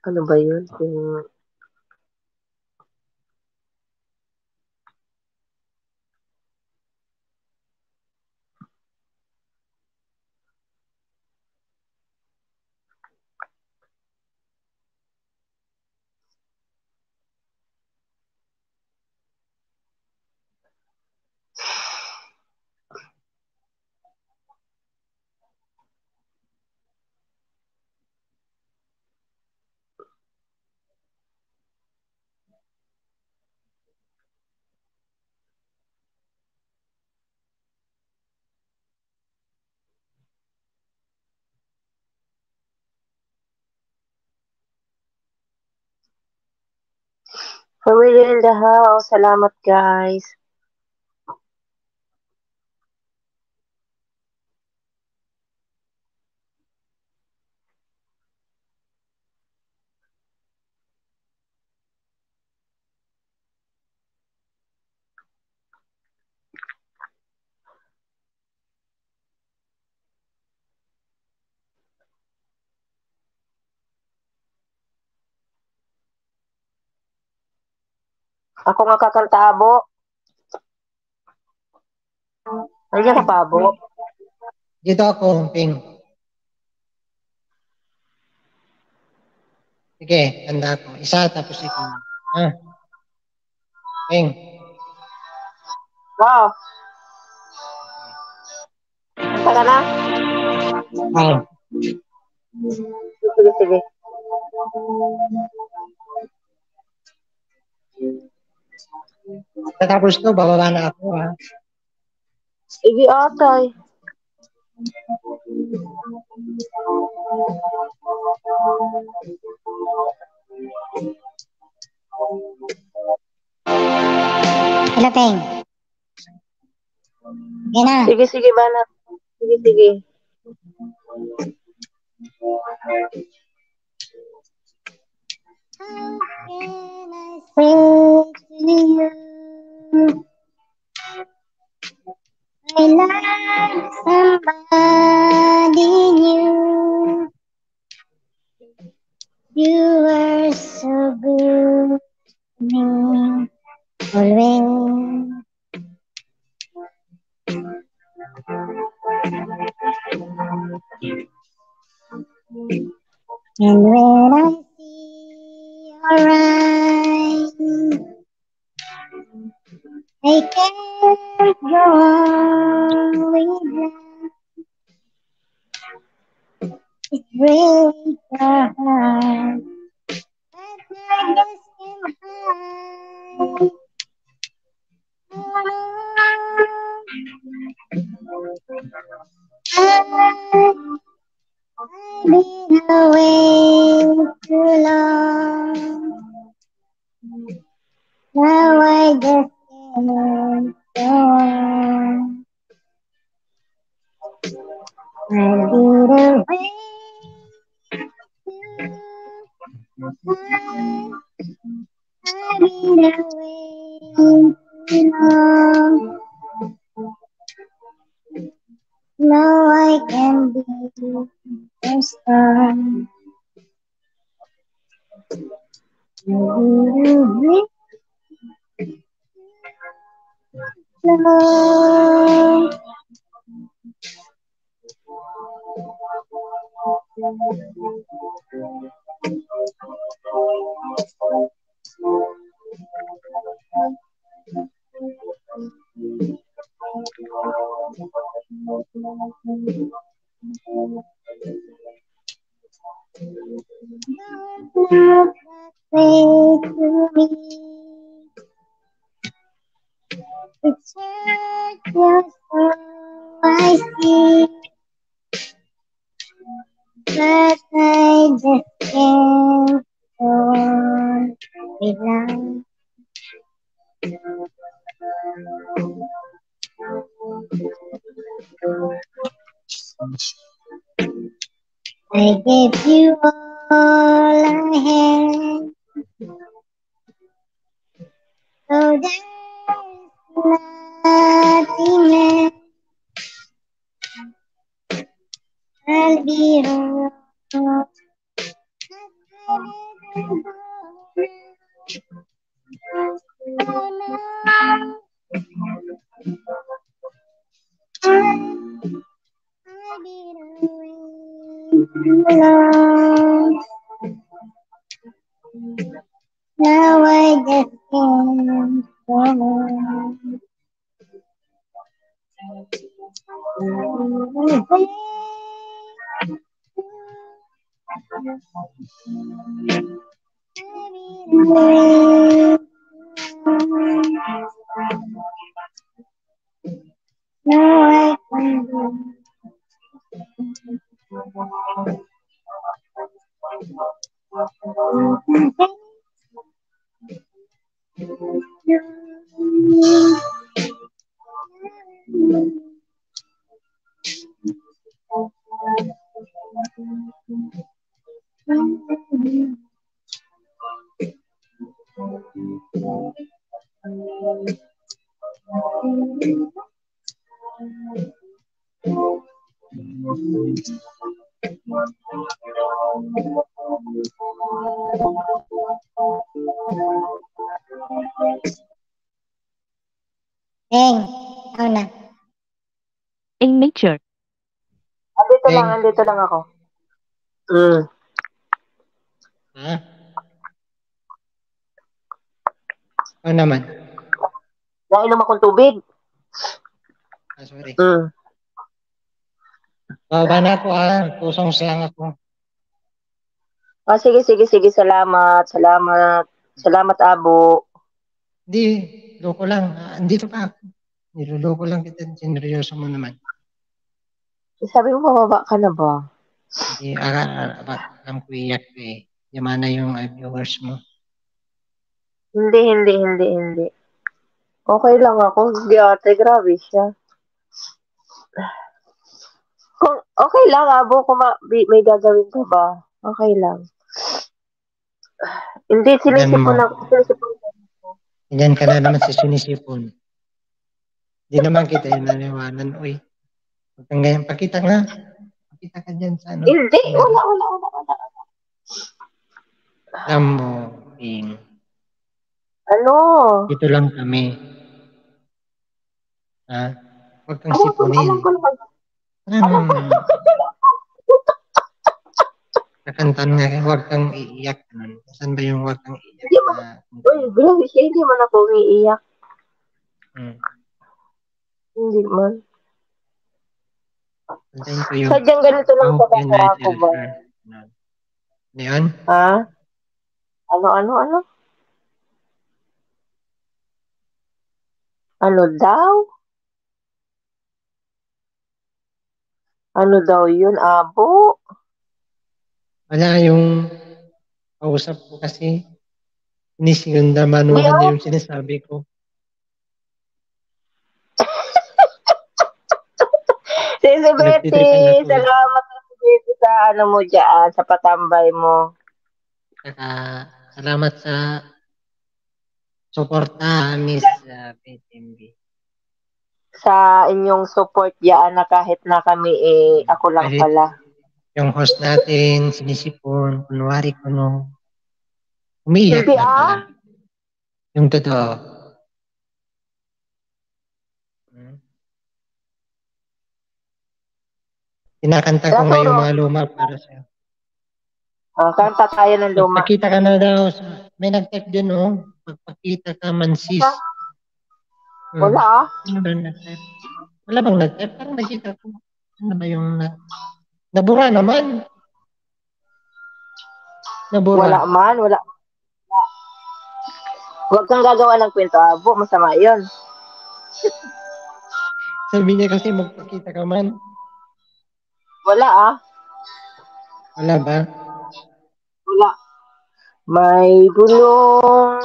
Ano ba yun? Yung... Family in the house. Salamat, guys. Ako nga kakanta, Abo. Nandiyan ka pa, Abo? Dito ako, Ping. Sige, tanda ko. Isa tapos ikaw. Ha? Ping. Wow. Kanta ka na? Oh. Sige, sige. Tapos to, bababa na ako, ha? Igi atay. Hello, Peng. Yan na. Sige, sige, banat. Sige, sige. How can I say to you I love somebody new? You are so good to me, always. And when I see your eyes, I can't go on with life. It breaks my heart. But I just can't hide. I've been away too long. Now I just can't go on. I've been away too long. I've been away too long. Now I can be so strong. I've been away long. Not way to me. It's just all I see, but I just can't go on without. I gave you all I had, so there's nothing left. I'll be wrong. I've been away too long. Now I just can't go on. Now I can do. Deng, ikaw na. In nature. Andito lang ako. Ha? Ano naman? Nainom akong tubig. Sorry. Baba na ako Tusong lang ako. Sige. Salamat, Abo. Hindi, loko lang. Andito pa ako. Niloloko lang kita. Sineryoso mo naman. Sabi mo, mababa ka na ba? Hindi, alam ko iyak ko eh. Yamana yung viewers mo. Hindi. Okay lang ako. Hindi ate, grabe siya. Kung okay lang, Abo, kung may gagawin ka ba? Okay lang. Hindi, sinisipon ako. Ganyan ka na naman sa sinisipon. Hindi naman kita yung naniwanan. Uy, huwag kang ganyan. Pakita nga. Pakita ka dyan sa ano. Hindi, wala. Alam mo, Ping. Ano? Dito lang kami. Ha? Huwag kang sipunin. Nakantan nga, huwag kang iiyak. Saan ba yung huwag kang iiyak? Uy, grabe siya. Hindi man ako umiiyak. Hindi man. Sadyang ganito lang sa baka ako ba? Ano yun? Ha? Ano? Ano daw? Ano daw yun, Abo? Wala yung kausap ko kasi inisigunda manuhan na yung sinasabi ko. Si Betty, salamat sa ano mo dyan, sa patambay mo. Salamat sa suporta, Miss PTMB. Sa inyong support dyan na kahit na kami ako lang kahit pala. Yung host natin, sinisipon, kunwari ko nung umiiyak Hindi na pala. Yung totoo. Kinakanta ko nga yung mga luma para sa'yo. Kanta tayo ng luma. Magpakita ka na daw. May nag-type din, oh. Magpakita ka man, sis. Wala, Ano ba nag-type? Wala bang nag-type? Parang nakita ko. Ano ba yung nabura naman? Nabura. Wala. Huwag kang gagawa ng kwento, Abo. Masama yun. Sabi niya kasi magpakita ka man. Wala. Wala ba? Wala. May bulong.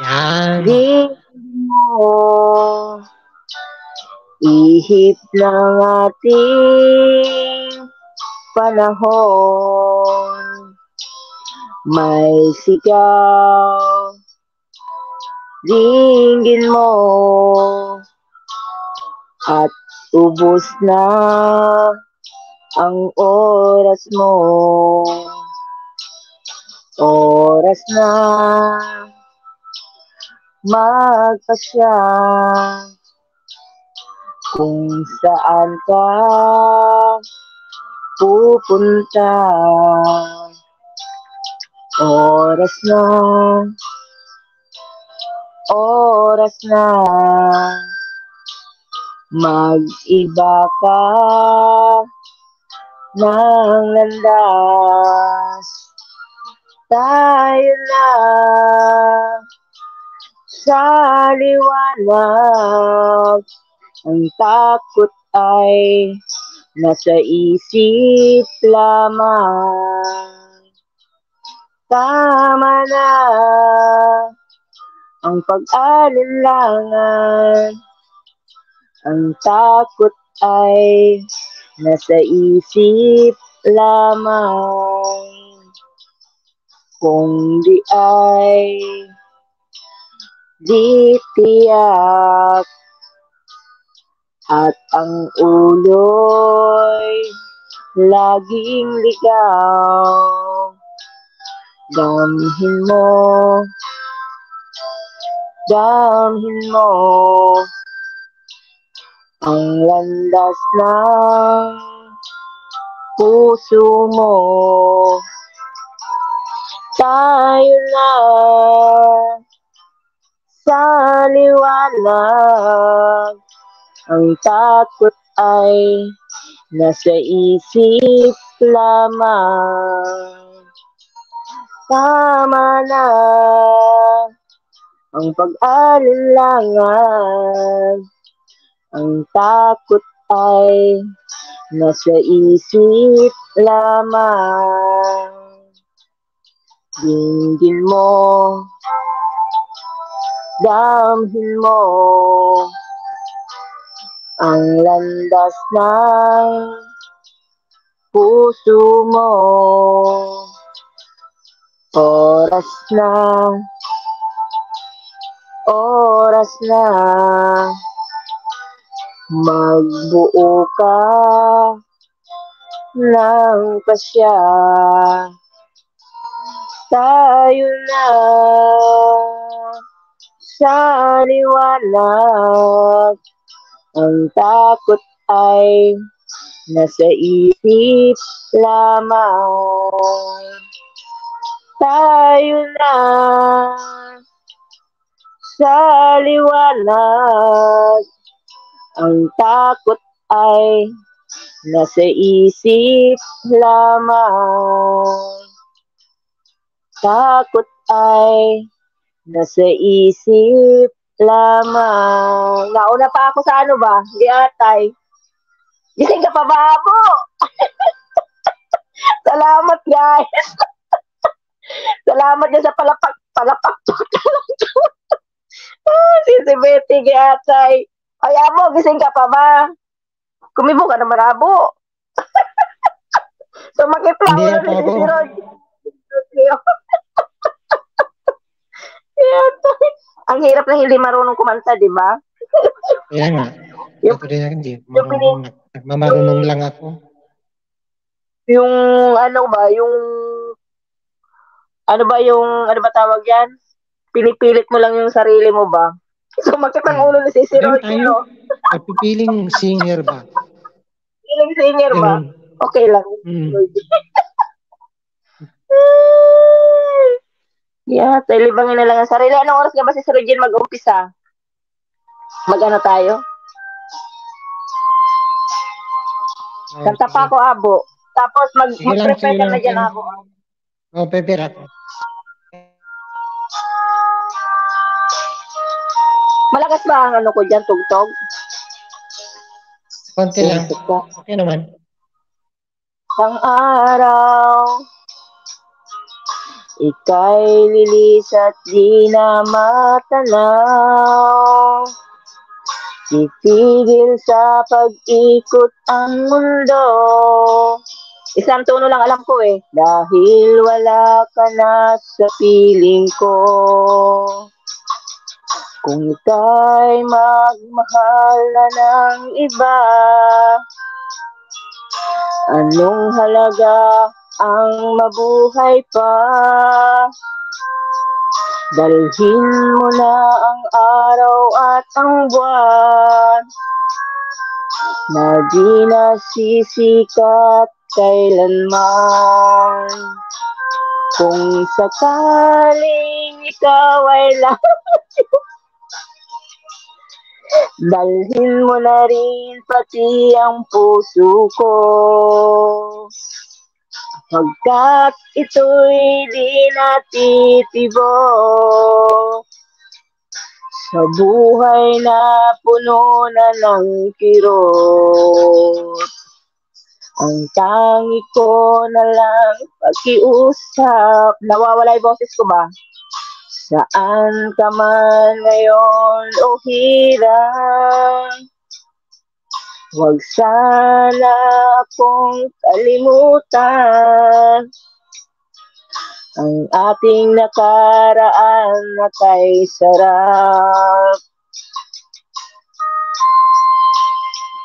Yan. Di mo ihip ng ating panahon. May sigaw. Dinggin mo. At ubos na ang oras mo. Oras na magpasya kung saan ka pupunta. Oras na mag-iba ka ng landas. Tayo na sa liwanag. Ang takot ay nasa isip lamang. Tama na ang pag-alinlangan. Ang takot ay nasa isip lamang. Kung di ay di tiyak at ang ulo'y laging ligaw. Damhin mo ang landas ng puso mo. Tayo na sa liwanag. Ang takot ay nasa isip lamang. Tama na ang pag-alinlangan. Ang takot ay nasa isip lamang. Dinggin mo, damhin mo ang landas ng puso mo. Oras na magbuo ka ng pasya. Tayo na sa liwanag. Ang takot ay nasa isip lamang. Tayo na sa liwanag. Ang takot ay nasa isip lamang. Takot ay nasa isip lamang. Nauna pa ako sa ano ba? Di atay. Gising ka pa ba, Abo? Salamat, guys. Salamat din sa palapak. Si Betty, atay. Ay, Abo, gising ka pa ba? Kumibo ka naman, Abo. Sumakit lang Hindi ulo ako. ni si Roy. Ang hirap na hindi marunong kumanta, di ba? Kaya nga. Yung- Ako rin hindi. Nagmamarunong lang ako. Yung ano ba tawag yan? Pinipilit mo lang yung sarili mo ba? Sumakit ang ulo ni si Ganun Roy. tayo. Pagpipiling singer ba? Feeling singer ba? Ganun. Okay lang. Yeah, tayo libangin na lang ang sarili. Anong oras nga ba si Sir Eugene mag-umpisa? Mag-ano tayo? Kanta pa ako, Abo. Tapos Sige lang, mag-prepare sige ka lang. na dyan, Abo. Prepare ako. Malakas ba ang ano ko dyan, tugtog? Konti lang. Okay naman. Ang araw, ika'y lilis at di na matanaw. Titigil sa pag-ikot ang mundo. Isang tono lang alam ko eh. Dahil wala ka na sa piling ko. Kung ika'y magmahal na ng iba, anong halaga ang mabuhay pa? Dalhin mo na ang araw at ang buwan na di nasisikat kailanman. Kung sakaling ikaw ay dalhin mo na rin pati ang puso ko. Pagkat ito'y di natitibok sa buhay na puno na ng kirot. Ang tangi ko na lang pakiusap. Nawawala yung boses ko ba? Saan ka man ngayon o hirang, huwag sana akong kalimutan. Ang ating nakaraan na kay sarap.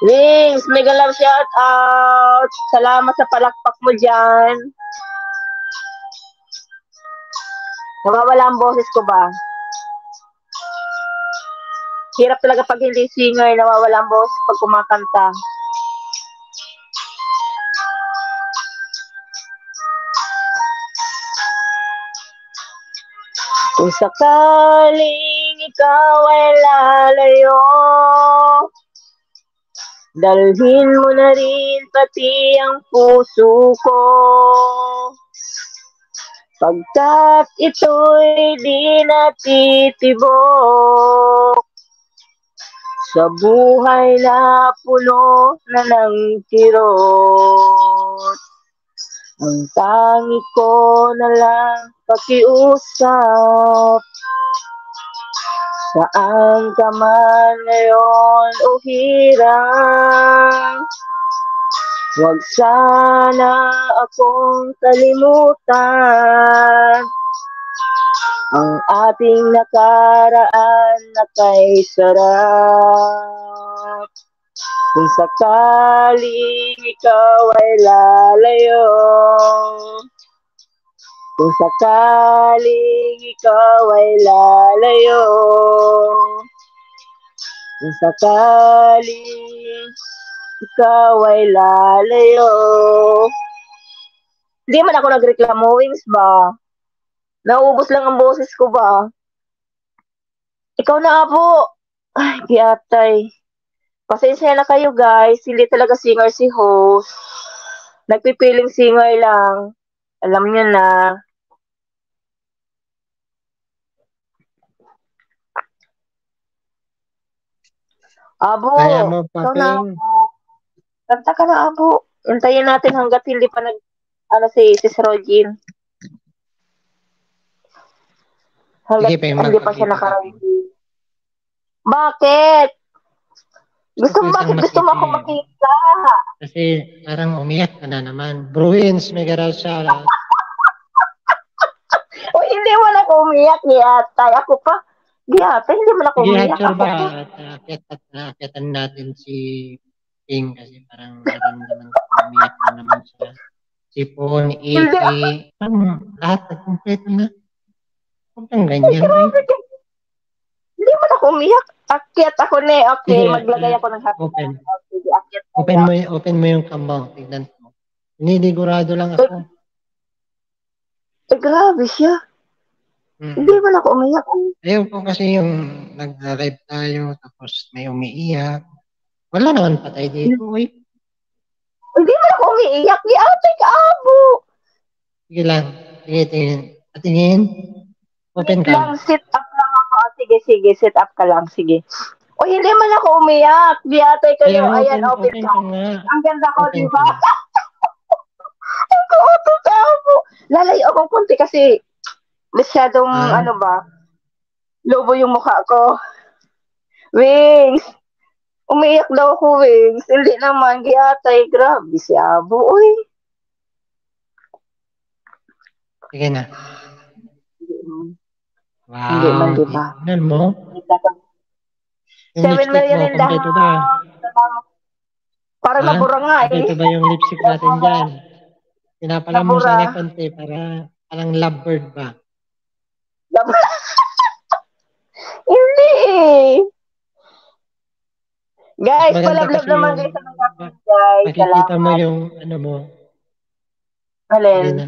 Lings, mega love shout out. Salamat sa palakpak mo dyan. Nawawala ang boses ko ba? Hirap talaga pag hindi singer, nawawala ang boses pag kumakanta. Kung sakaling ikaw ay lalayo, dalhin mo na rin pati ang puso ko. Pagkat ito'y di natitibok sa buhay na puno na ng kirot. Ang tangi ko na lang pakiusap. Saan ka man ngayon o hirang, huwag sana akong kalimutan. Ang ating nakaraan na kay sarap. Kung sakaling ikaw ay lalayo, kung sakaling ikaw ay lalayo, kung sakaling ikaw ay lalayo. Hindi man ako nagreklamo, Wings ba? Naubos lang ang boses ko ba? Ikaw na, Abo. Ay, kiyatay. Pasensya na kayo, guys. Hindi talaga singer si host. Nagpipiling singer lang. Alam niyo na. Abo. Kaya mo pa, Ikaw na, Ping. Abo. Kanta ka na, Abo. Hintayin natin hanggat hindi pa si Sir Eugene. Hanggat Sige, Ping, hindi pa siya magpakita ka. nakarating. Bakit? Gusto mo Gusto bakit? Gusto mo ako makita? Kasi parang umiyak ka na naman. Bruins, mega raw shoutout. O hindi mo na ako umiyak, Giyatay. Ako pa. Giyatay, hindi mo na ako Sige, umiyak. sure Ako ba? pa. At aakyatan natin si Ping kasi parang naramdaman ko umiyak na naman siya. Si Pon, Iki, lahat nagkumpleto na. Huwag kang ganyan. Hindi mo na ako umiyak. Akyat ako na. Okay, Sige, maglagay ako ng happy. open. Sige, akyat Open mo yung cam mo. Tignan mo. Niligurado lang ako. Grabe siya. Hindi man ako umiyak. Ayaw ko kasi yung nag-live tayo tapos may umiiyak. Wala naman patay dito, eh. Hindi man ako umiiyak. Di ate ka abo. Sige lang. Sige, tingin. Open Wait lang, cam. sit up lang ako. Sige, sit up ka lang. Sige. O hindi man ako umiyak. Di ate kayo. Ayan, open ka. Ang ganda ko, di ba? Ang kauto ka abo. Lalayo akong konti kasi masyadong lobo yung mukha ko. Wings. Umiiyak daw ako, Wings. Hindi naman. Giyatay. Grabe si Abo. Uy. Sige na. Wow. Hindi man, diba? Tingnan mo. 7 million in the kompleto ba? Parang nabura nga eh. Kompleto ba yung lipstick natin dyan? Pinapalam mo sana konti para parang lovebird ba? Hindi eh. Guys, palablab naman guys sa mga guys. Makikita mo yung ano mo. Alin?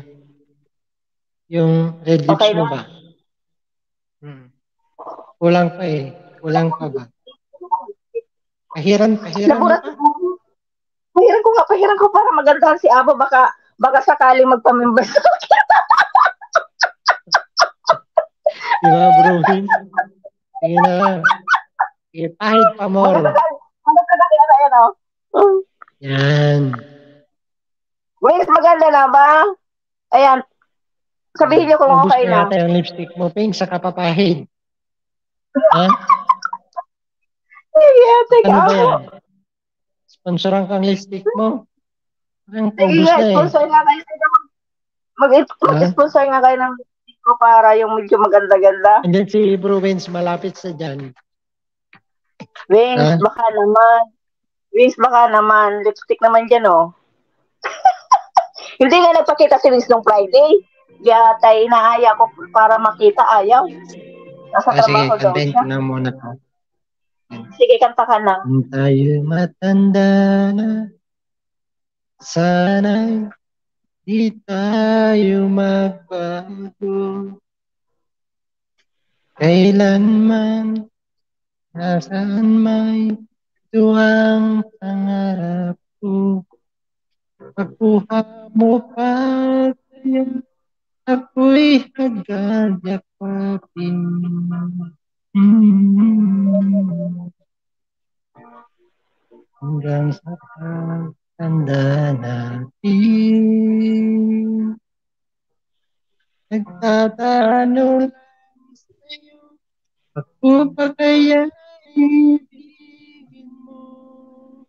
Yung red lips mo ba? Kulang pa eh. Kulang pa ba? Pahiran mo pa? Pahiran ko para magandahan si Abo. Baka sakaling magpamember sa akin. Diba bro? Sige na. Pahid pa more. Yan. Wait, maganda na ba? Ayan. Sabihin niyo kung okay na. Ubus na yung lipstick mo. Pink sa kapapahid. Ha? Ano ba yan? Sponsoran kang lipstick mo. Ang ubus na eh. Sponsor nga kayo. Mag-sponsor nga kayo ng lipstick ko para yung medyo maganda-ganda. And then si Bro Wins malapit sa dyan. Wings, baka naman. Lipstick naman dyan, oh. Hindi nga nagpakita si Wings nung Friday. Yatay, inaaya ko para makita. Ayaw. Nasa trabaho daw siya. Sige, na muna to. Sige, kanta ka na. Tayo matanda na. Sana'y di tayo magbago. Kailanman nasaan may tuwang pangarap ko. Pagkuha mo pa kaya ako'y agad yakapin. Hanggang sa pagtanda natin. Nagtatanong lang sa'yo, ako pa kaya ibigin mo?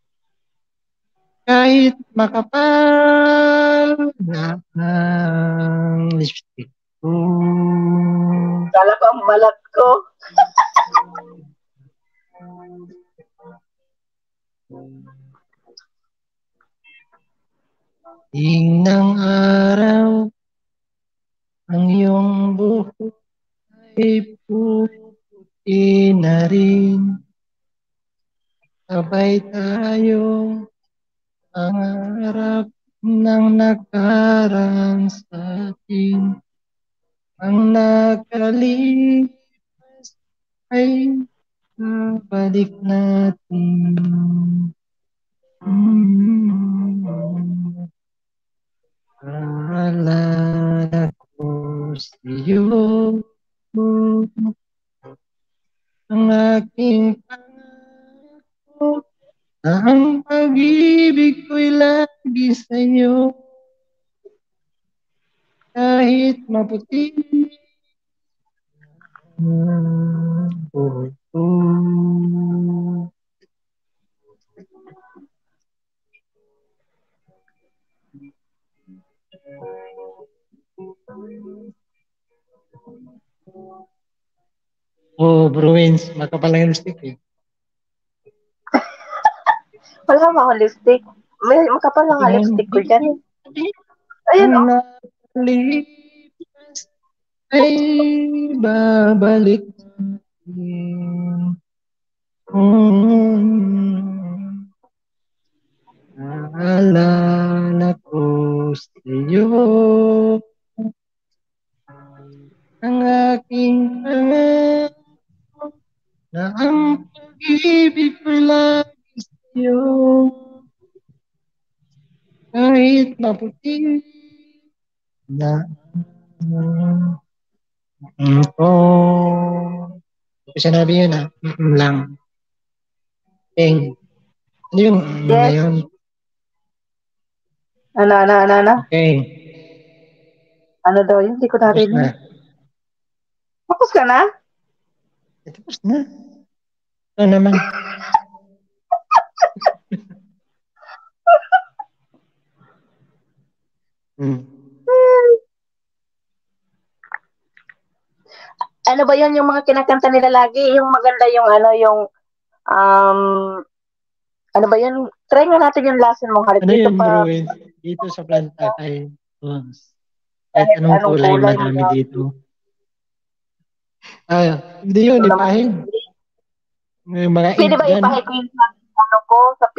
Kahit makapal na ang lipstick ko. Kala ko ang balat ko. Ng araw, ang iyong buhok ay puputi na rin. Sabay tayong pangarap ng nakaraan sa atin. Ang nakalipas ay babalik natin. Alala ko sa'yo, ang aking pangako, na ang pag-ibig ko'y lagi sa'yo. Kahit maputi ang buhok ko. Bro Wins, makapal lang yung lipstick eh. Wala ba akong lipstick? May makapal lang ang lipstick ko dyan. Ayun, oh. Nakalipas ay babalik natin. Naalala ko sa'yo ang aking pangako na ang pag-ibig ko'y lagi sa'yo kahit maputi na ko. Sinabi yun lang. Ping. Ano yung na Yes. yun? Ano? Okay. Ano daw yun? Hindi ko Tapos na. narinig. Tapos ka na? Tapos na. Ano naman? Ano ba yun yung mga kinakanta nila lagi? Yung maganda yung ano ba yun? Try nga natin yung lesson mo, Harit. Ano Dito yun, pa, bro? Dito sa planta tayo. kahit Kahit anong anong kulay, kulay, madami madami. dito. Hindi yun, ipahid. Yung mga Pwede ba dyan. ipahid ko yung ano ko sa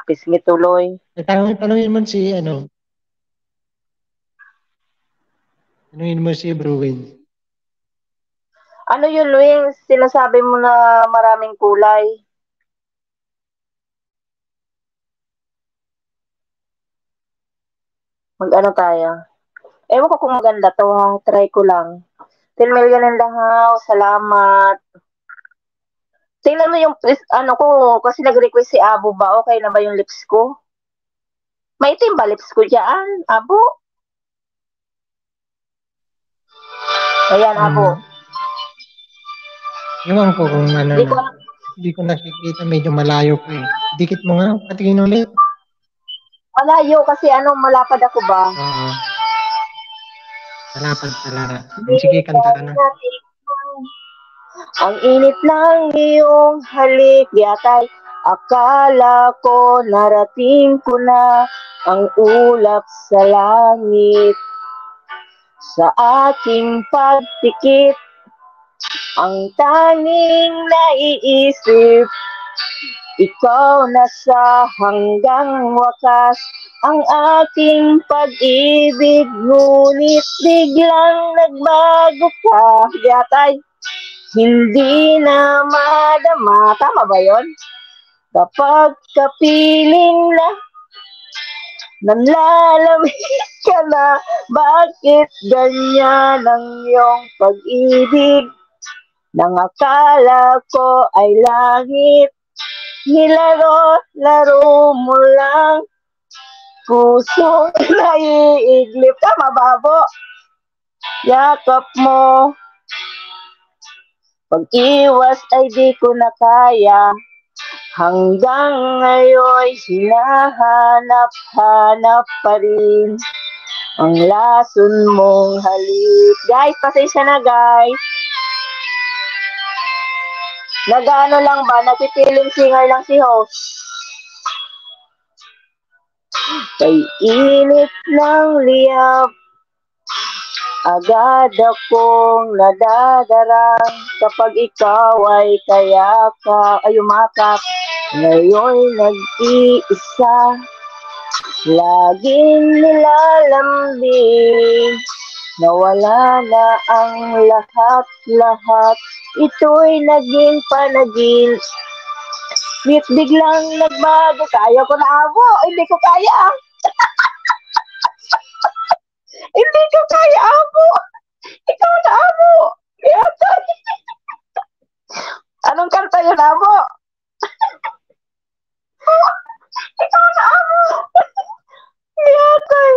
pisngi tuloy? Tanungin mo si tanungin mo si Bruin. Ano yun, Luing? Sinasabi mo na maraming kulay. Mag-ano tayo? Ewan ko kung maganda to ha. Try ko lang. 10 million in the house. Salamat. Tingnan mo yung ano ko. Kasi nag-request si Abo ba? Okay na ba yung lips ko? Maitim ba lips ko dyan? Abo? Ayan, Abo. Iwan ko kung ano Di ko na. Hindi ko nakikita. Medyo malayo ko eh. Dikit mo nga. Patingin ulit. malayo kasi malapad ako ba? Malapad talaga. Sige, kanta ka na. Ang init ng iyong halik, yatay akala ko narating ko na ang ulap sa langit. Sa aking pagtikit, ang tanging naiisip, ikaw na sa hanggang wakas. Ang aking pag-ibig, ngunit biglang nagbago ka, yatay hindi na madama. Tama ba yun? Kapag kapiling na nanlalamig ka na, bakit ganyan ang iyong pag-ibig? Nang akala ko ay langit, nilaro-laro mo lang, pusong naiiglip. Tama ba, Bo? Yakap mo, pag-iwas ay di ko na kaya. Hanggang ngayon, hinahanap-hanap pa rin ang lason mong halik. Guys, pasensya na guys. Nag-ano lang ba? Napipiling singer lang si host. Kay init ng liyab, agad akong nadadarang kapag ikaw ay umakap. Ngayon nag-iisa, laging nilalambing, nawala na ang lahat-lahat. Ito'y naging panaginip, biglang nagbago. Kaya ko na, Abo, hindi ko kaya. Hindi ko kaya, Abo. Ikaw na, Abo. Anong kanta yun, Abo? Ikaw na, Abo. Yatay.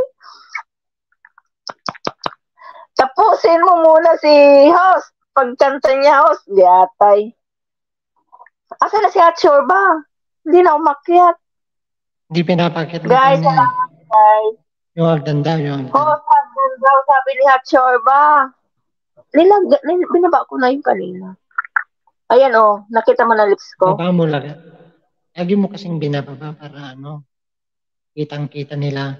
Tapusin mo muna si host. Pagkanta niya, host. Yatay. Asa na si Hatshore ba? Hindi na umakyat. Hindi pinapakit mo guys, salamat guys. Yung hagdan daw, yung hagdan. Hagdan daw, sabi ni Hatshore ba? Binaba ko na yung kanina. Ayan nakita mo na lips ko. Baba mo lang. Lagi mo kasing binababa para kitang-kita nila.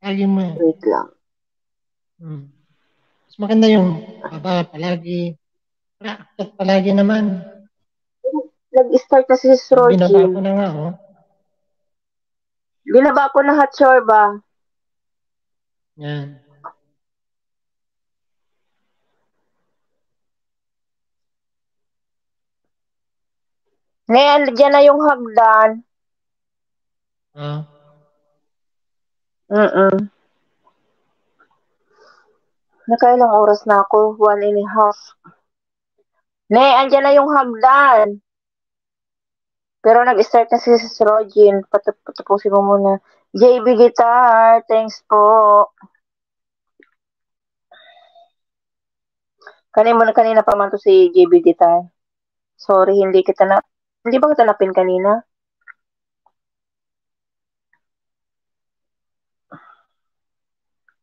Lagi mo. Wait lang. Mas maganda yung baba palagi. Akit palagi naman. Nag-start na si Sroji. Binaba ko na nga, Binaba ko na hot sorba. Yan. Ngayon, dyan na yung hagdan. Ah. Nakailang oras na ako? 1.5. Andyan na yung hagdan. Pero nag-start na si Sis Rogin. Patapusin mo muna. JB Guitar, thanks po. Kanina pa man to si JB Guitar. Sorry, hindi ba kita napin kanina?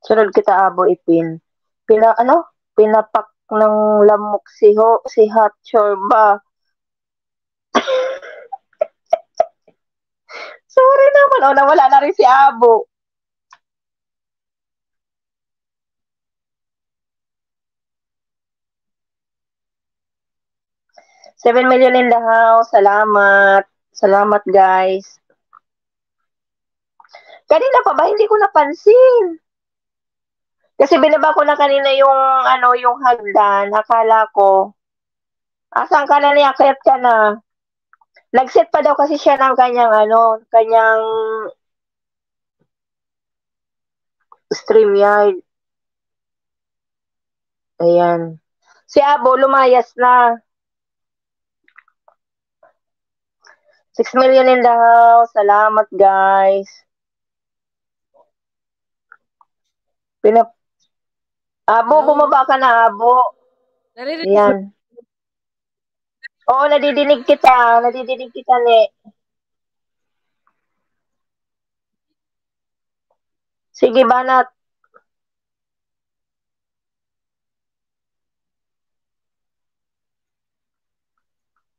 Sunod kita abo ipin. Pinapak ng lamok si Hot Chorba. Sorry naman. Nawala na rin si Abo. $7 million in the house. Salamat. Salamat, guys. Kanina pa ba? Hindi ko napansin. Kasi binaba ko na kanina yung hagdan. Akala ko, asan ka na niya? Kayat ka na. Nag-set pa daw kasi siya ng kanyang StreamYard. Ayan. Si Abo, lumayas na. 6 million in the house. Salamat, guys. Abo, bumaba ka na, Abo. Ayan. Oo, nadidinig kita. Nadidinig kita, ni. Sige, banat.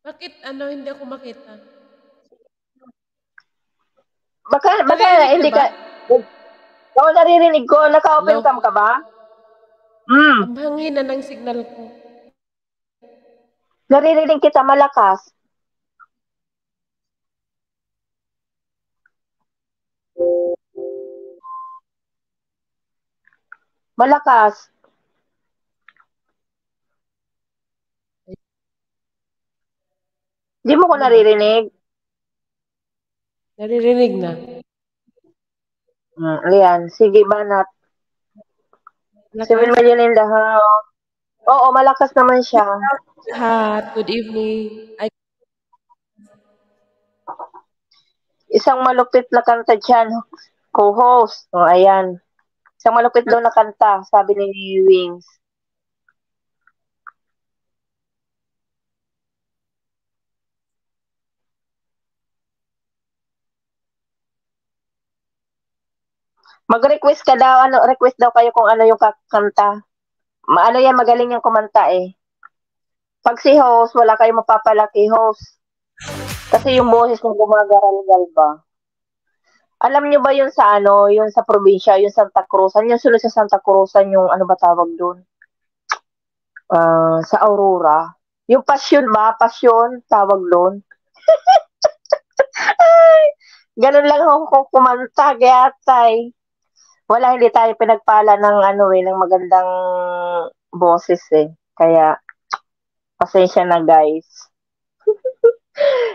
Bakit hindi ako makita? Baka Naririnig hindi niyo ba? ka. Oo, naririnig ko. Naka-open Hello? cam ka ba? Ang hangina ng signal ko. Naririnig kita malakas. Malakas. Di mo ko naririnig? Naririnig na. Ayan. Sige, banat. 7 million in the house. Oo, malakas naman siya. Lahat, good evening. Isang malupit na kanta dyan. Co-host. O, ayan. Isang malupit daw na kanta, sabi ni Wings. Mag-request ka daw, request daw kayo kung ano yung kanta. Yan, magaling yung kumanta eh. Pag si host, wala kayong mapapalaki host. Kasi yung boses mo gumagaral-gal ba? Alam nyo ba yun sa yung sa probinsya, yung Santa Cruzan, yung sunod sa Santa Cruzan, yung ano ba tawag doon? Sa Aurora. Yung pasyon ba? Pasyon, tawag doon. Ganun lang ako kumanta, gayatay. Wala, hindi tayo pinagpala ng ng magandang boses eh. Kaya, pasensya na guys.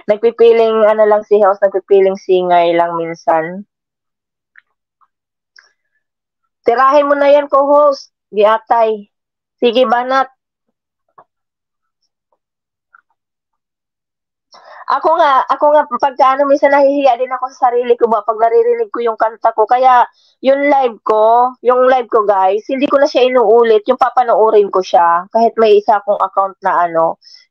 Nagpipiling lang si host, nagpipiling singer lang minsan. Tirahin mo na yan, co-host. Giatay. Sige, banat. Ako nga, pagka minsan nahihiya din ako sa sarili ko ba, pag naririnig ko yung kanta ko. Kaya, yung live ko guys, hindi ko na siya inuulit, yung papanoorin ko siya. Kahit may isa akong account na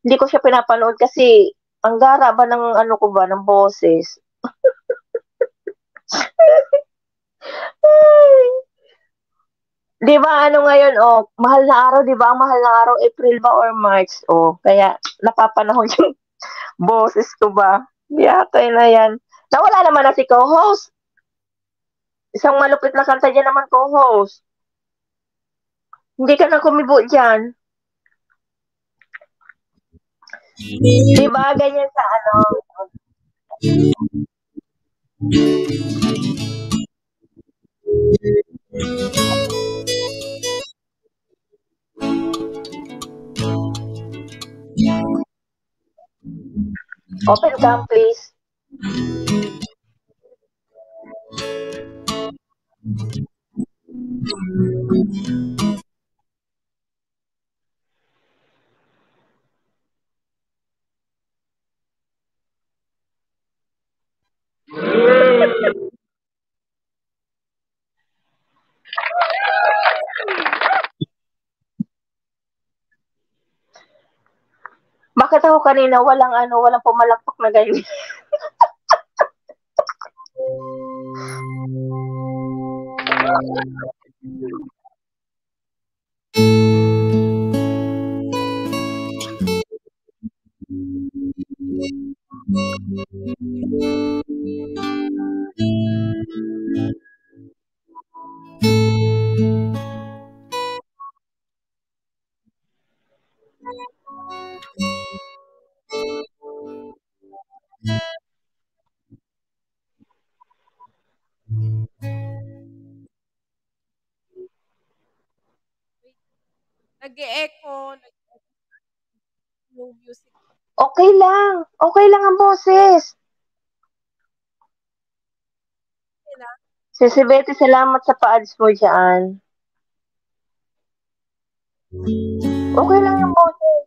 hindi ko siya pinapanood kasi, ang gara ba ng ko ba, ng boses. Di ba ngayon, mahal na araw, di ba? Ang mahal na araw, April ba or March? Kaya napapanahon yung boses ko ba? Yatay na yan. Nawala naman na si co-host. Isang malupit na kanta dyan naman co-host. Hindi ka na kumibo dyan. Di ba? Ganyan sa Open cam, please. Bakit ako kanina walang pumalakpak na ganyan? Nag-e-echo. Yung music. Okay lang. Okay lang ang boses. Si Betty, salamat sa pa-ads mo dyan. Okay lang yung boses.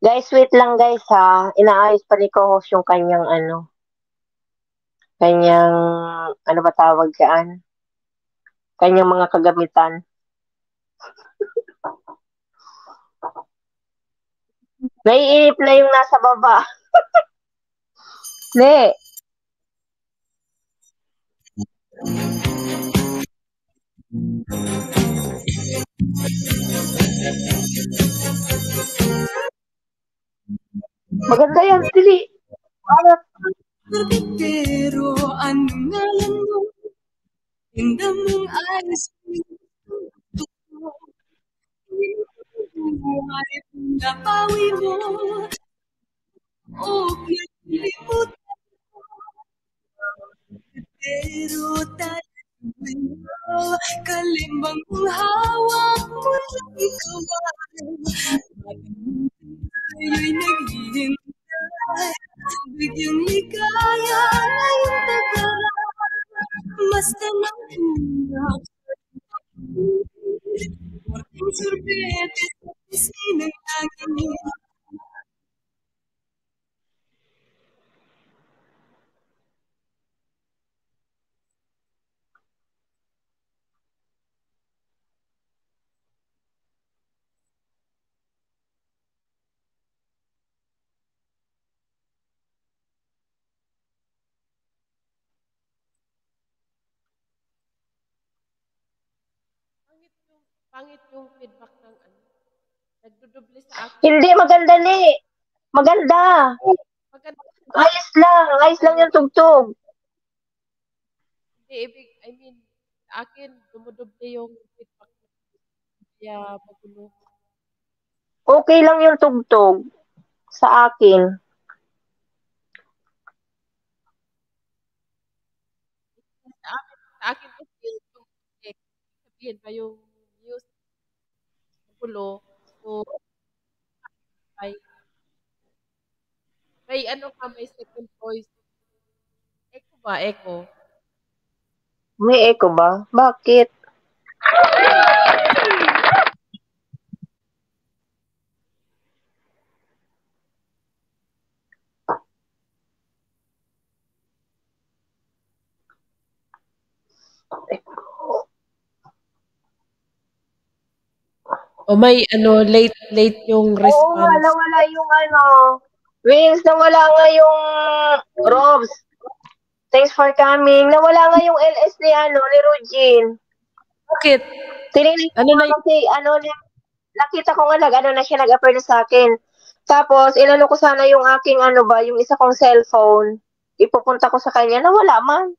Guys, wait lang guys ha. Inaayos pa ni co-host yung kanyang ano ba tawag dyan? Kanyang mga kagamitan. Naiinip na yung nasa baba. Ne. Maganda yan, dili. Pero ano nga lang mo, hindi mong ayos Buhay napawi mo, o pinilimutan pero tayo kalimbang kong hawak mo ikaw ay naghihintay bigyang ligaya ngayong tagal mas tanang hirap Porting sorbete sa pisnginang langit Pangit yung feedback ng nagduduble sa akin. Hindi, maganda ni. Maganda. Maganda. Ayos lang. Ayos lang yung tugtog. Hindi, I mean, sa akin, dumuduble yung feedback. Kaya magulo. Okay lang yung tugtog. Sa akin. Sa akin kasi yung sabihin pa yung news magulo. So, may may second voice. Echo ba? Echo. May echo ba? Bakit? O may late yung Oo nga, response. nawala yung Wings, nawala nga yung Robs. Thanks for coming. Nawala nga yung LS ni Rugin. Bakit? Tinignan ko Ano na nga kasi, nakita ko nga na siya nag-appear na sa akin. Tapos, inano ko sana yung aking yung isa kong cellphone. Ipupunta ko sa kanya, nawala man.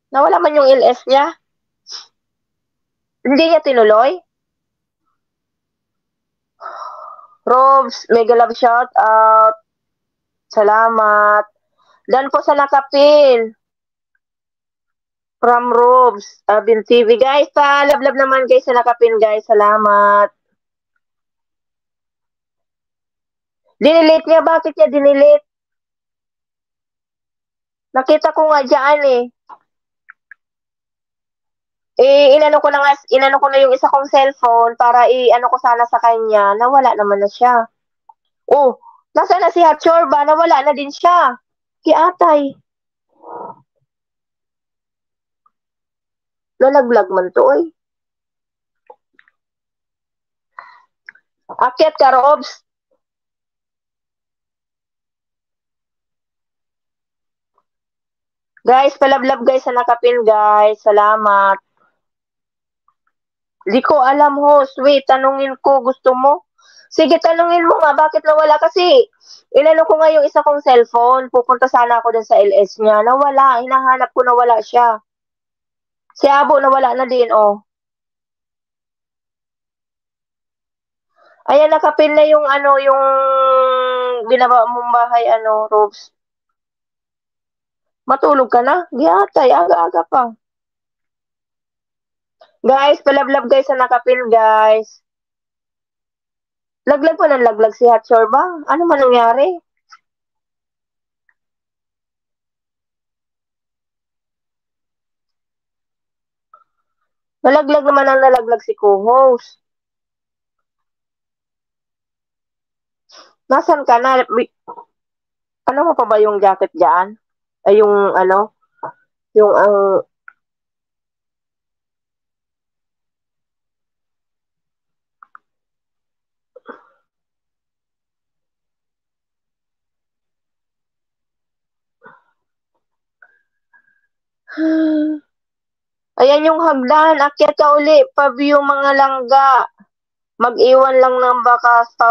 Nawala man yung LS niya. Hindi niya tinuloy. Robs, mega love shout out. Salamat. Dan po sa nakapin. From Robs, Bin TV. Guys, pa-love naman guys sa nakapin guys. Salamat. Dinilit niya. Bakit niya dinilit? Nakita ko nga dyan inano ko na yung isa kong cellphone para i-ano ko sana sa kanya. Nawala naman na siya. Oh, nasa na si Hatchorba? Nawala na din siya. Kiatay. Lalaglag man to Akyat ka, Robs. Guys, palablab guys sa nakapin guys. Salamat. Di ko alam, host. Wait, tanungin ko. Gusto mo? Sige, tanungin mo nga. Bakit nawala? Kasi, inano ko nga yung isa kong cellphone. Pupunta sana ako dun sa LS niya. Nawala. Hinahanap ko, nawala siya. Si Abo, nawala na din, Ayan, nakapin na yung yung binaba mong bahay, Robs. Matulog ka na? Giyatay, aga-aga pa. Guys, palablab guys sa nakapin, guys. Laglag pa ng laglag si Hatchorba. Ano man nangyari? Nalaglag naman ang nalaglag si co-host. Nasaan ka na? Ano mo pa ba yung jacket dyan? Ay, yung yung Ayan yung hagdan. Akyat ka uli. Pa-view mga langga. Mag-iwan lang ng bakas pa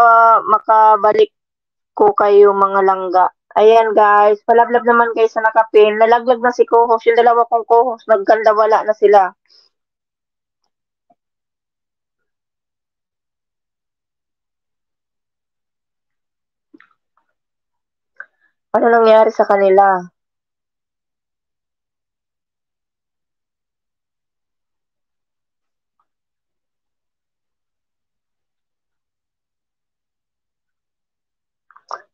makabalik ko kayo mga langga. Ayan guys. Palablab naman guys sa nakapin. Nalaglag na si co-host. Yung dalawa kong co-host. Nagkanda wala na sila. Ano nangyari sa kanila?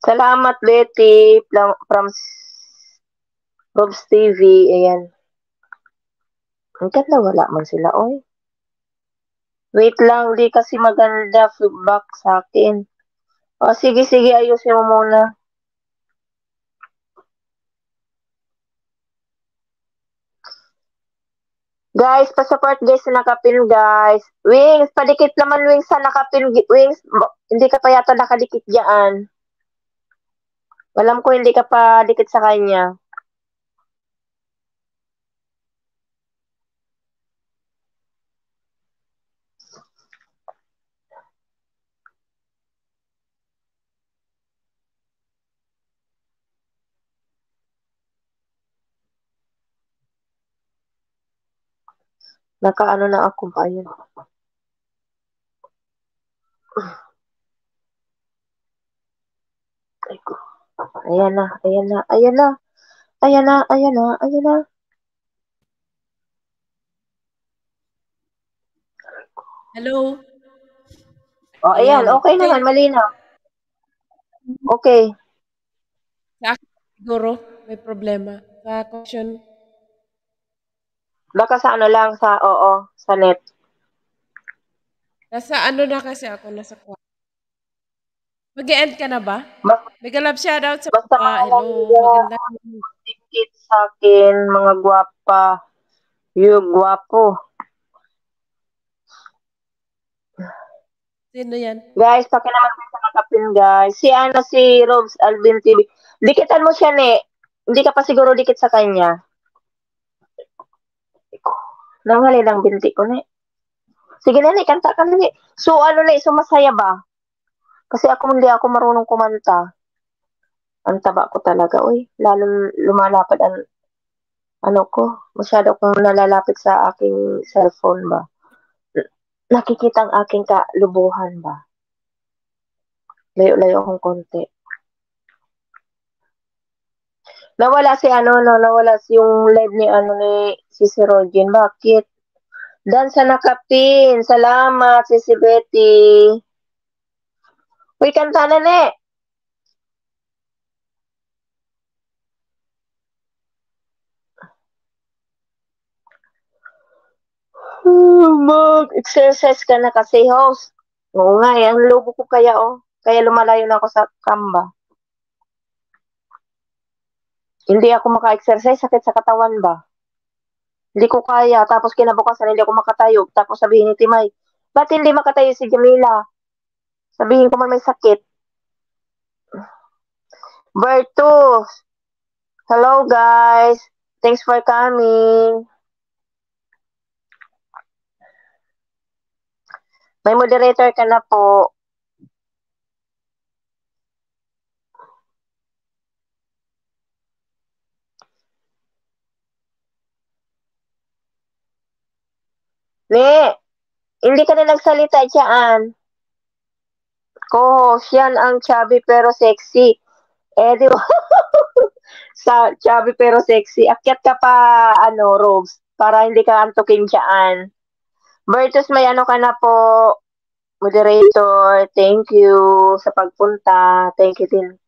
Salamat, Betty, from Robs TV. Ayan. Hanggat na wala man sila, Wait lang, di kasi maganda feedback sa akin. O, sige, ayusin mo muna. Guys, pa-support guys sa nakapin, guys. Wings, padikit naman Wings sa nakapin. Wings, hindi ka pa yata nakadikit dyan. Alam ko hindi ka pa dikit sa kanya. Nakaano na ako pa yun. Ayan na. Hello? Oh, ayan. Okay naman. Malinaw. Okay. Sa akin siguro, may problema. Sa connection. Baka sa sa net. Nasa na kasi ako, nasa kwarto. Mag-e-end ka na ba? Basta Mega love shoutout sa basta mga. Hello, magandang. dikit sa akin, mga gwapa. Yung gwapo. Sino yan? Guys, naman sa nakapin, guys. Si Robs Alvin TV. Dikitan mo siya, ne. Hindi ka pa siguro dikit sa kanya. Nanghali lang binti ko, ne. Sige na, ne. Kanta ka na, ne. So, masaya ba? Kasi hindi ako marunong kumanta. Ang taba ko talaga, uy. Lalo lumalapad masyado kong nalalapit sa aking cellphone ba. Nakikita ang aking kalubuhan ba. Layo-layo akong konti. Nawala yung live ni si Rogin. Bakit? Dan sa nakapin. Salamat, si Betty. Uy, kanta na, ne. Mag-exercise ka na kasi, host. Oo nga, ang lobo ko kaya, Kaya lumalayo na ako sa kamba. Hindi ako maka-exercise, sakit sa katawan ba? Hindi ko kaya, tapos kinabukasan hindi ako makatayo. Tapos sabihin ni Timay, ba't hindi makatayo si Jamila? Sabihin ko man may sakit. Bertus! Hello guys! Thanks for coming. May moderator ka na po. Ne, hindi ka na nagsalita dyan. Co-host, yan ang chubby pero sexy. Di ba? Sa chubby pero sexy. Akyat ka pa, Robes, para hindi ka antukin dyan. Bertus, may ka na po. Moderator, thank you sa pagpunta. Thank you din.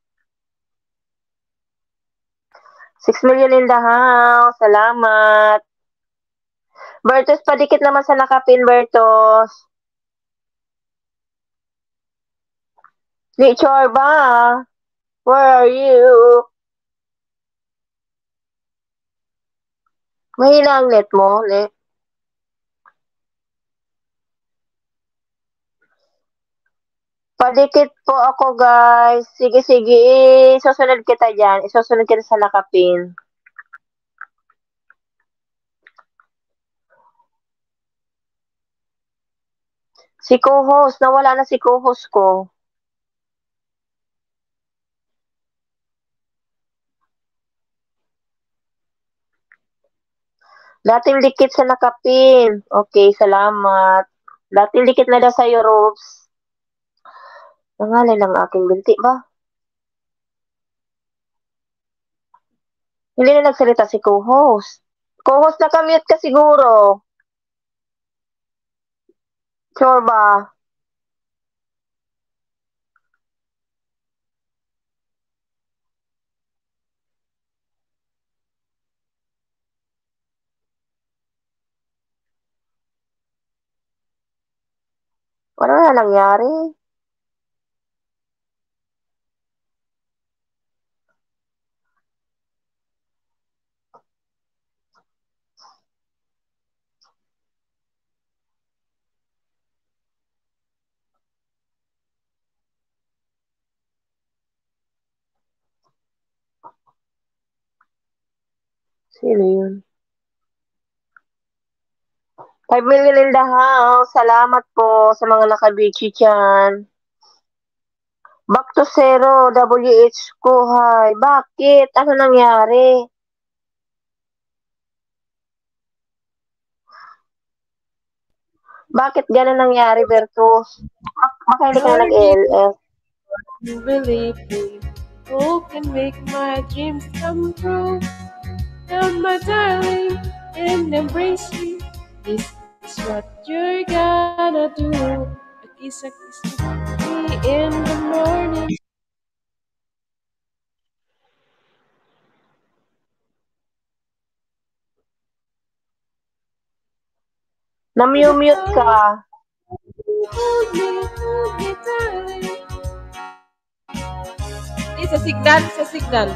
6 million in the house. Salamat. Bertus, padikit naman sa nakapin, Bertus. Ni Chorba, where are you? Mahina ang net mo, ne? Padikit po ako, guys. Sige. Isusunod kita dyan. Isusunod kita sa nakapin. Si co-host. Nawala na si co-host ko. Dating dikit sa nakapin. Okay, salamat. Dating dikit na daw sa'yo, Robes. Nangalay ng aking binti ba? Hindi na nagsalita si co-host. Co-host, nakamute ka siguro. Sure ba? Ano na nangyari? Sino yun? 5 million in the house. Salamat po sa mga nakabichi dyan. Back to zero. WH ko. Hi. Bakit? Ano nangyari? Bakit gano'n nangyari, Bertus? Baka hindi ka na nag-ALS. Believe me, who can make my dreams come true? Come, my darling, and embrace me. This is what you're gonna do. A kiss me in the morning. Na-mute ka. Hold me, darling. Sa signal.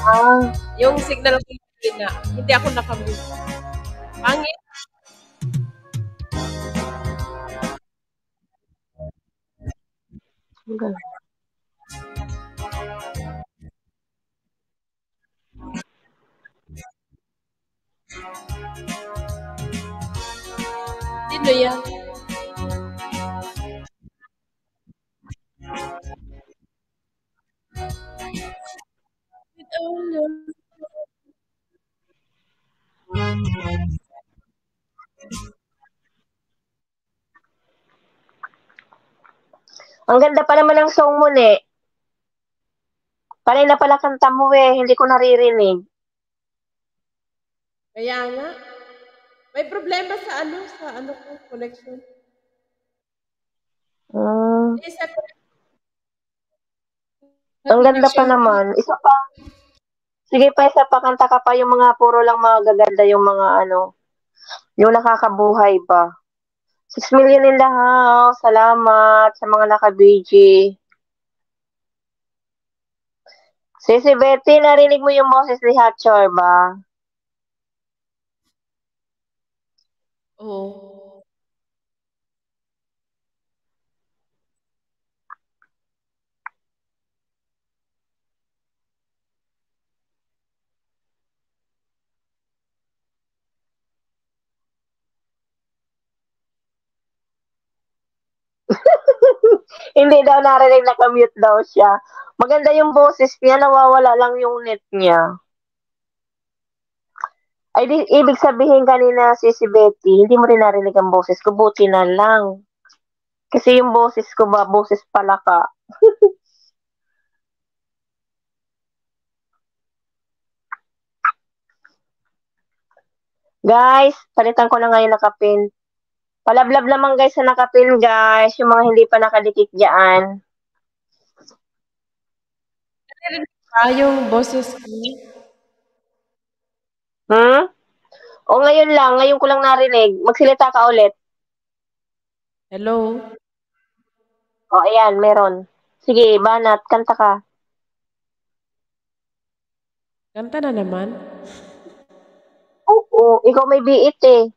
Ah. Yung signal ko Sige nga, hindi ako nakamute. Pangit. Sino yan? With all your Ang ganda pa naman ng song mo, Ne. Panay na pala kanta mo eh, hindi ko naririnig. Kaya nga. May problema sa ano ko, connection. Isa ko Ang ganda pa naman. Isa pa. Sige pa, isa pa, kanta ka pa yung mga puro lang mga gaganda yung mga yung nakakabuhay pa. 6 million in the house. Salamat sa mga naka-BG. Si Betty, narinig mo yung boses ni Hatchor ba? Oo. Hindi daw narinig, naka-mute daw siya. Maganda yung boses niya, nawawala lang yung net niya. Ay, ibig sabihin kanina si Betty, hindi mo rin narinig ang boses ko, buti na lang. Kasi yung boses ko ba, boses palaka. Guys, palitan ko na ngayon nakapin. Palablab naman guys sa nakapin guys, yung mga hindi pa nakadikit dyan. Narinig ba yung boses ko? O ngayon lang, ngayon ko lang narinig. Magsilita ka ulit. Hello? O ayan, meron. Sige, banat, kanta ka. Kanta na naman. Oo, ikaw may biit eh.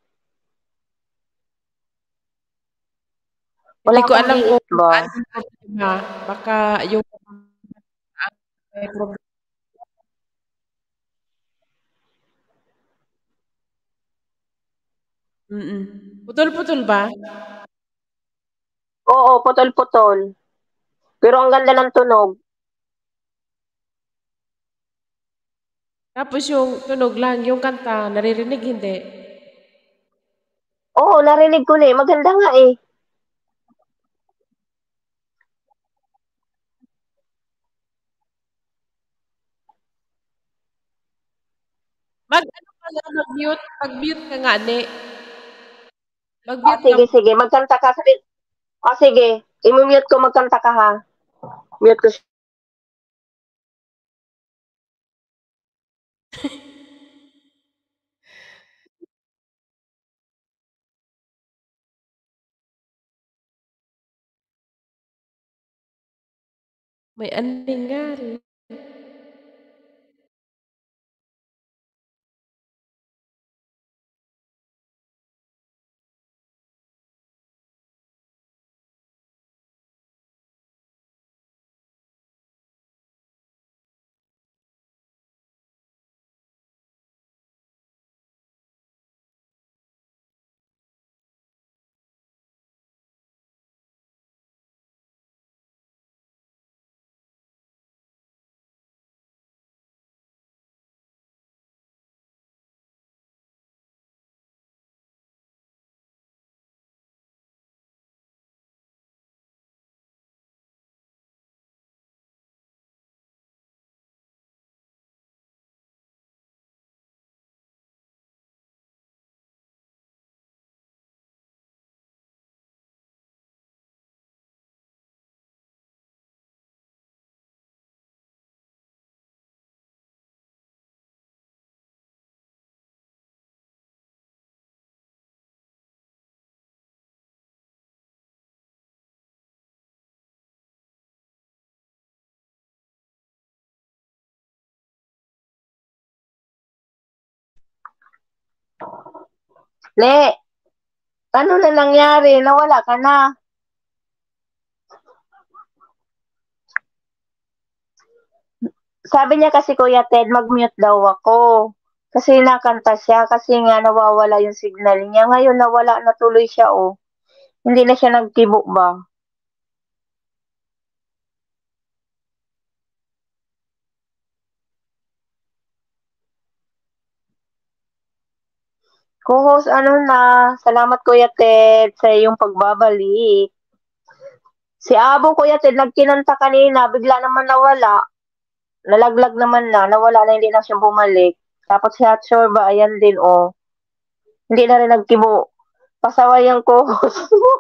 Wala Hindi ko akong alam biit kung ba? ano yung problema. Baka yung may problema. Putol-putol ba? Oo, putol-putol. Pero ang ganda ng tunog. Tapos yung tunog lang, yung kanta, naririnig hindi. Oo, narinig ko na eh. Maganda nga eh. Mag-ano ka nga, mag-mute. Mag-mute ka nga, ne. O Mag-mute ka. sige, sige. Magkanta ka. O sige. I-mute ko, magkanta ka ha. Mute ko siya. May aningal. Le, ano na nangyari? Nawala ka na. Sabi niya kasi Kuya Ted, mag-mute daw ako. Kasi nakanta siya, kasi nga nawawala yung signal niya. Ngayon nawala na tuloy siya, oh. Hindi na siya nagtibo ba? Co-host, ano na, salamat Kuya Ted sa iyong pagbabalik. Si Abong Kuya Ted, nagkinanta kanina, bigla naman nawala. Nalaglag naman na, nawala na, hindi na siya bumalik. Tapos si Hatshor ba, ayan din, oh. Hindi na rin nagtibo. Pasaway ang co-host mo.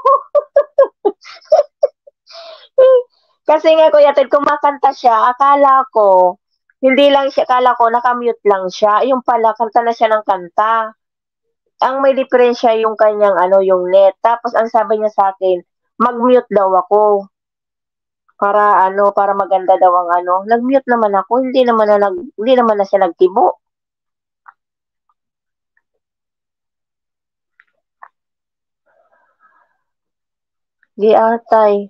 Kasi nga Kuya Ted, kumakanta siya, akala ko, hindi lang siya, akala ko, nakamute lang siya. Yung pala, kanta na siya ng kanta. Ang may diferensya yung kanyang, yung net. Tapos, ang sabi niya sa akin, mag-mute daw ako. Para maganda daw ang Nag-mute naman ako, hindi naman na siya nagtibo. Di atay.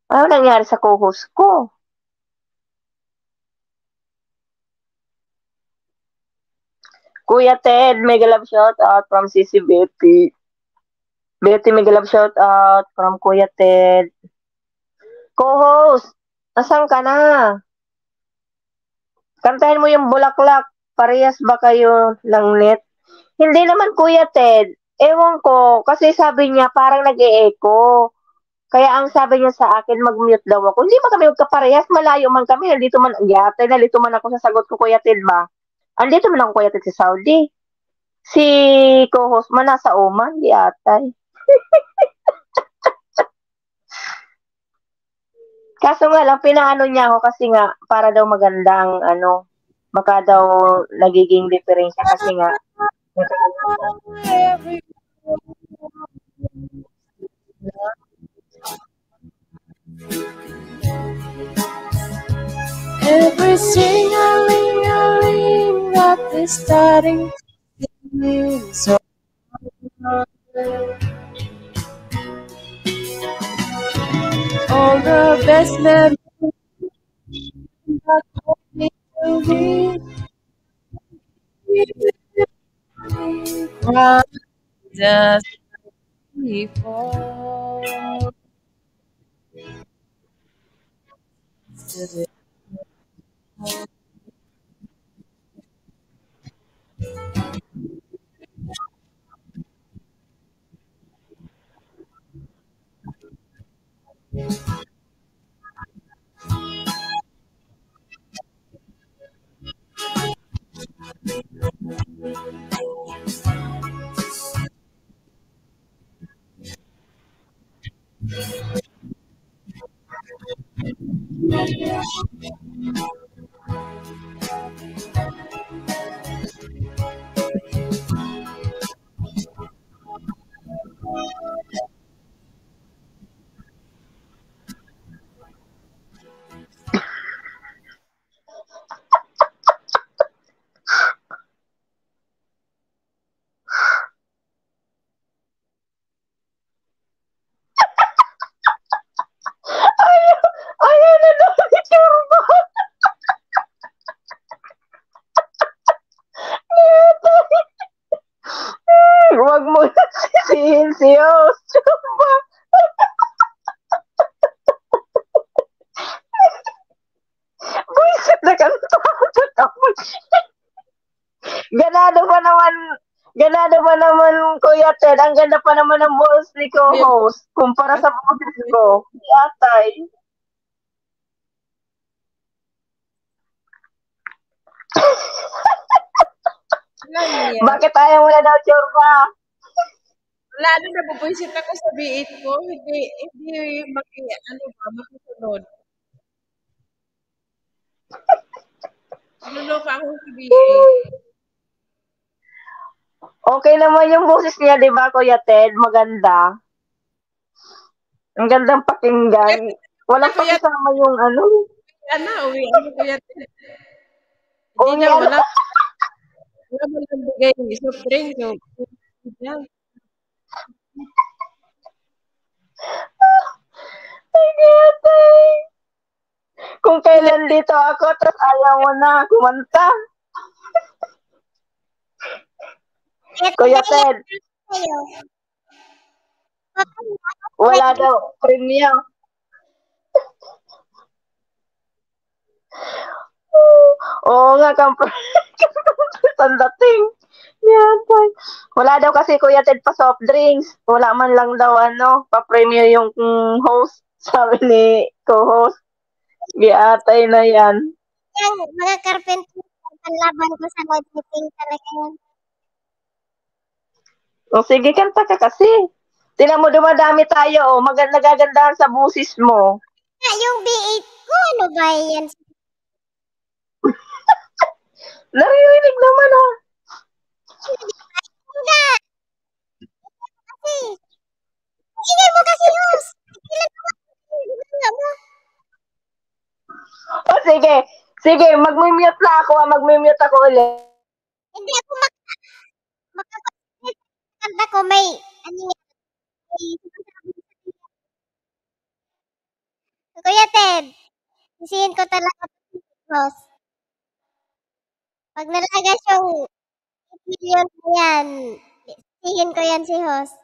Ano nangyari sa co-host ko? Kuya Ted, mega love shout out from Sisi Betty. Betty, mega love shout out from Kuya Ted. Co-host, nasaan ka na? Kantahin mo yung Bulaklak. Parehas ba kayo ng net? Hindi naman Kuya Ted. Ewan ko, kasi sabi niya parang nag-e-echo. Kaya ang sabi niya sa akin, mag-mute daw ako. Hindi man kami magkaparehas, malayo man kami. Nalito man ako sa sagot ko, Kuya Ted ba? Andito man ako, Kuya Ted, sa Saudi. Si co-host man nasa Oman, di atay. Kaso nga lang, pinaano niya ako kasi nga, para daw magandang, baka daw nagiging diferensya kasi nga. Every sing-a-ling-a-ling that is starting to sing so all the best memories that me to be just before. Ayaw na daw ni Churba. Huwag mo na sisihin si host, Churba. Buisit na kanta. Ganado pa naman, Kuya Ted. Ang ganda pa naman ng balls ni co-host kumpara sa boses ko. Yatay. Bakit ayaw mo na daw, Churba? Wala na, nabubuisit ako sa B8 ko. Hindi makisunod. Sinuloka ako sa B8. Okay naman yung boses niya, di ba, Kuya Ted? Maganda. Ang gandang pakinggan. Walang pakisama yung Uwi ano Kuya Ted. Hindi na, wala. Wala mo lang bigay. Soft drink. Ay, Yatay. Kung kailan dito ako, tapos ayaw mo na kumanta. Kuya Ted, Sa'yo. wala daw premium. Oo nga, dating. Yatay. Wala daw kasi Kuya Ted pa soft drinks. Wala man lang daw pa-premium yung host. Sabi ni co-host. Giatay na yan. Yan, mga carpenter, panlaban ko sa live meeting talaga yan. O sige, kanta ka kasi. Tinan mo, dumadami tayo. Nagagandahan sa busis mo. Yung B8 ko, ano ba yan? Naririnig naman ha. Hindi. Kasi, ingay mo kasi, host. Ilan mo? O sige. Sige, mag-mute na ako. Mag-mute ako ulit. Hindi ako makakanta ko may, ano yan, Kuya Ted, sisihin ko talaga host. Pag nalagas yung million na yan, sisihin ko yan si host.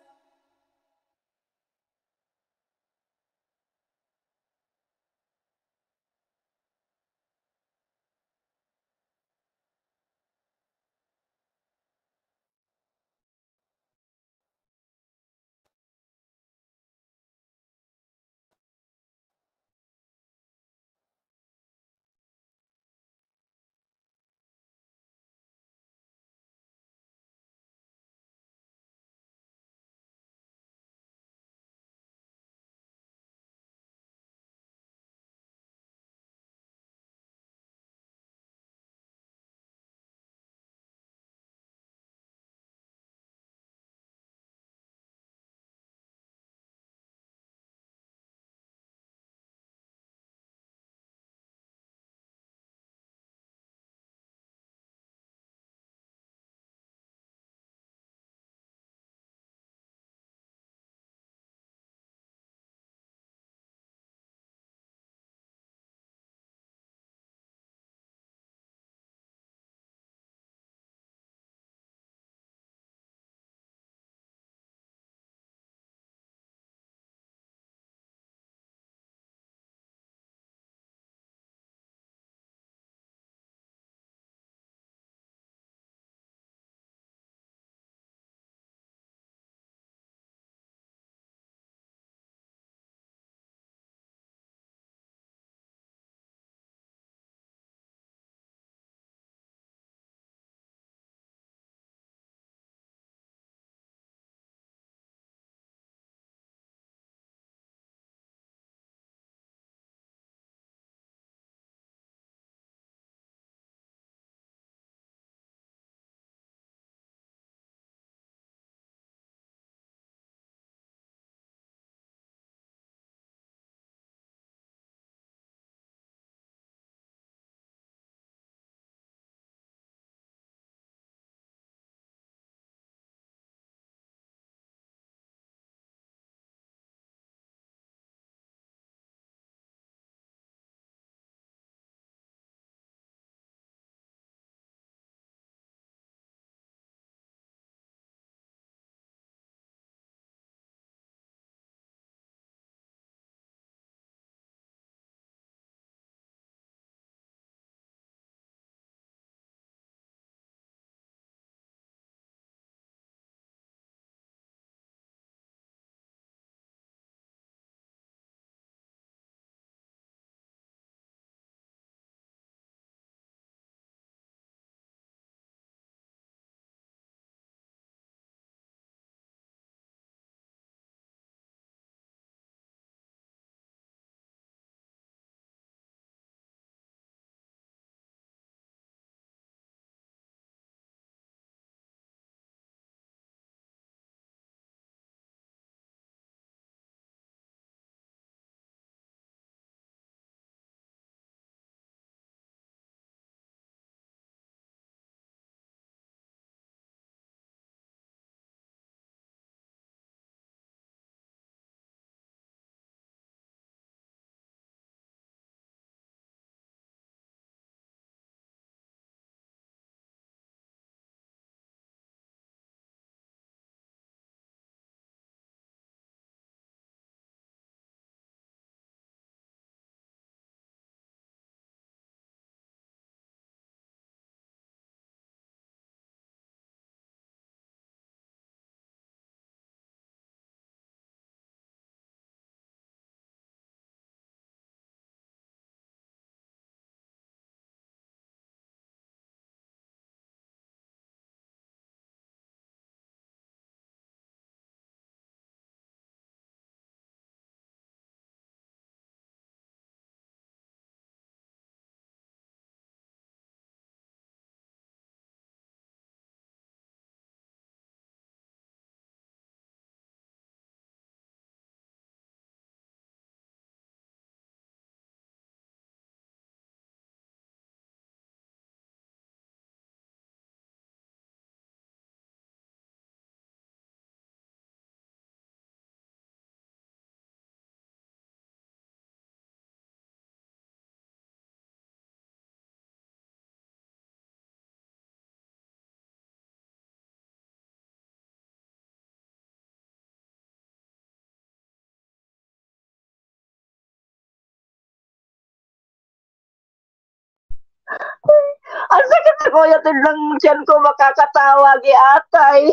Kuya Ted lang dyan ko makakatawa, giatay.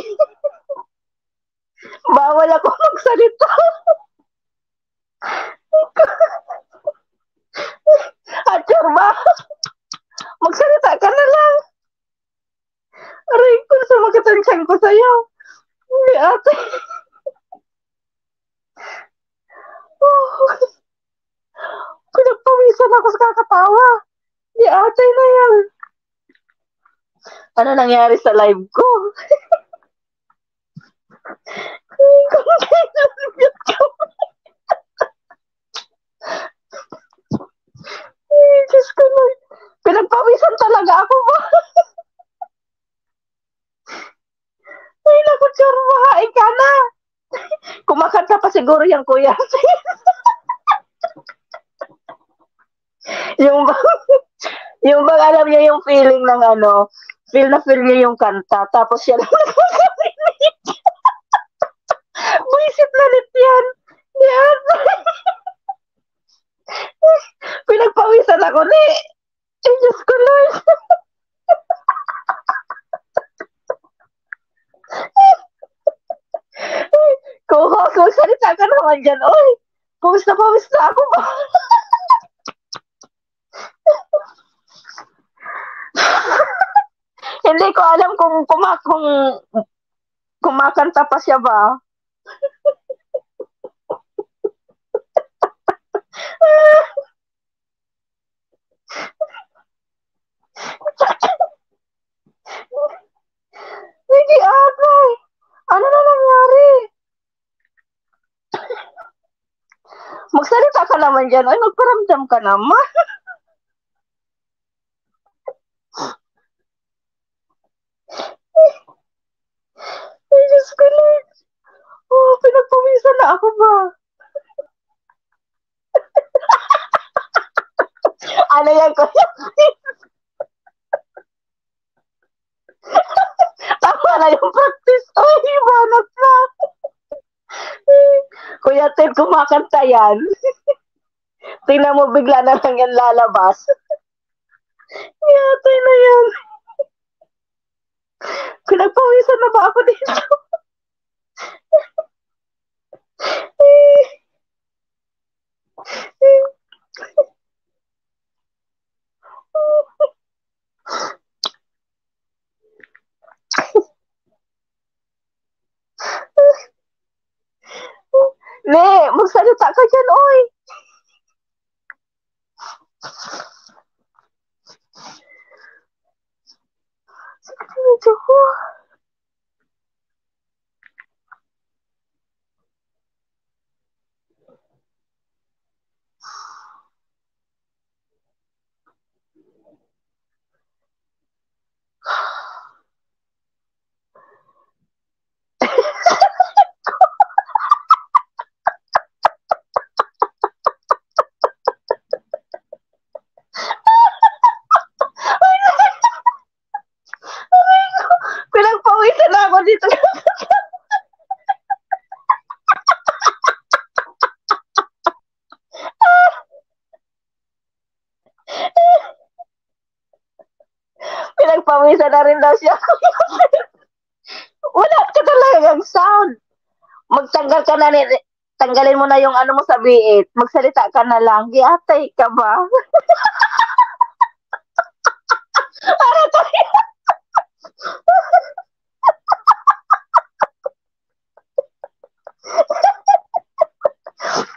Bawal ako magsalita. Atyar ba? Magsalita ka na lang. Aray ko, sumakitansyan ko sa'yo. Hindi ate. Pinagpawisan ako sa kakatawa. Hindi ate na yan. Ano nangyari sa live ko? Kung kailan ko. Diyos ko Lord. Pinagpawisan talaga ako ba? Ay, naku, Charo, mahain ka na. Kumakanta pa siguro yung kuya. yung bang alam niya yung feeling ng ano, feel niya yung kanta, tapos siya lang nakakarinig. Buisit na lit yan. Yan. Pinagpawisan ako ni. Ay, Diyos ko Lord. Kung salita ka naman dyan, oy, pawis na ako ba? Hindi ko alam kung kumakanta pa siya ba. Hindi ate. Ano na nangyari? Magsalita ka naman dyan. Ay, magparamdam ka naman. Ay, Diyos ko Lord. Oh, pinagpawisan na ako ba? Ano yan ko? Tama na yung practice. Ay, banat na. Kuya Ted, kumakanta yan. Tingnan mo, bigla na lang yan lalabas. Yatay na yan. Pinagpawisan na ba ako dito? Ne, magsalita ka dyan, oy. Medyo ko. Pinagpawisan na ako dito. Pinagpawisan na rin daw siya. Wala ka talagang sound. Magtanggal ka na tanggalin mo na yung ano mo sa biit. Magsalita ka na lang. Giatay ka ba? Para to.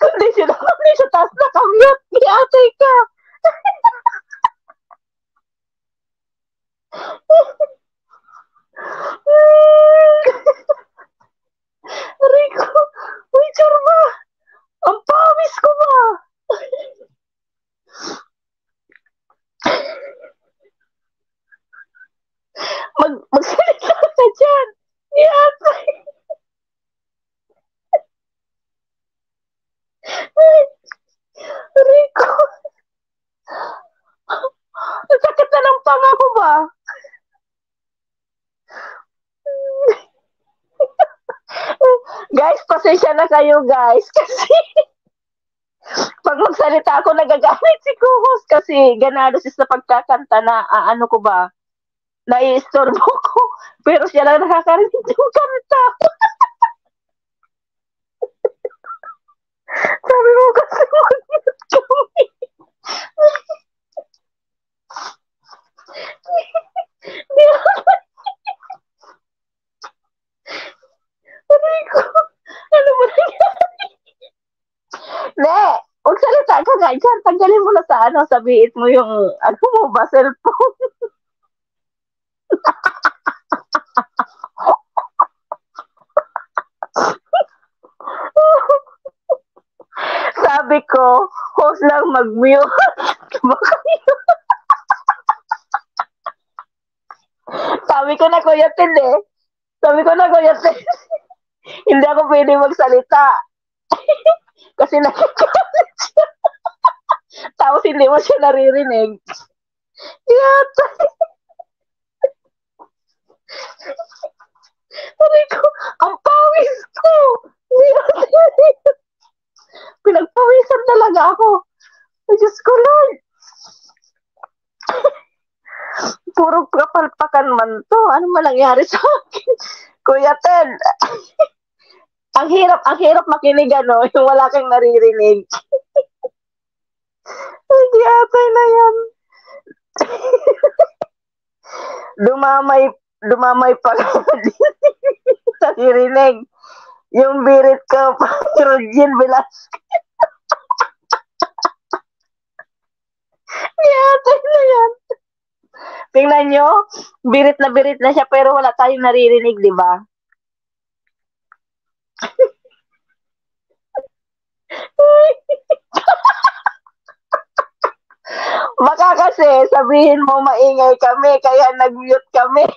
Hindi siya taas na kamyat. Giatay ka. Rico, uy, Charma. Ang pawis ko ba? Magsalita ka dyan. Giatay. Rico. Sakit na ng panga ko ba? Guys, pasensya na kayo guys. Kasi pag magsalita ako nagagamit si Kuhos kasi ganado siya sa pagkakanta na ano ko ba? naiistorbo ko. Pero siya lang nakakarinig yung kanta. Sabi mo kasi mag-mute kami. Di Aray ko. Ano ba nangyari? Ne, huwag salita ka nga dyan. Tanggalin mo na sa ano. Sabihin mo yung, ano mo ba, cellphone. Sabi ko, host lang mag-mute. Baka Sabi ko na Kuya Tin eh. Sabi ko na Kuya Tin. Hindi ako pwede magsalita. Kasi nakikalit siya. Tapos hindi mo siya naririnig. Yata. Sabi ko, ang pawis ko. Pinagpawisan talaga ako. Ay, Diyos ko, Lord. Puro kapalpakan man to. Ano man nangyari sa akin? Kuya Ted, ang hirap makinig ano, yung wala kang naririnig. Hindi atay na yan. Dumamay pa sa narinig. Yung birit ka pa, Regine Velasquez. Hindi atay na yan. Tingnan nyo, birit na siya pero wala tayong naririnig, di ba? Baka kasi sabihin mo maingay kami kaya nag-mute kami.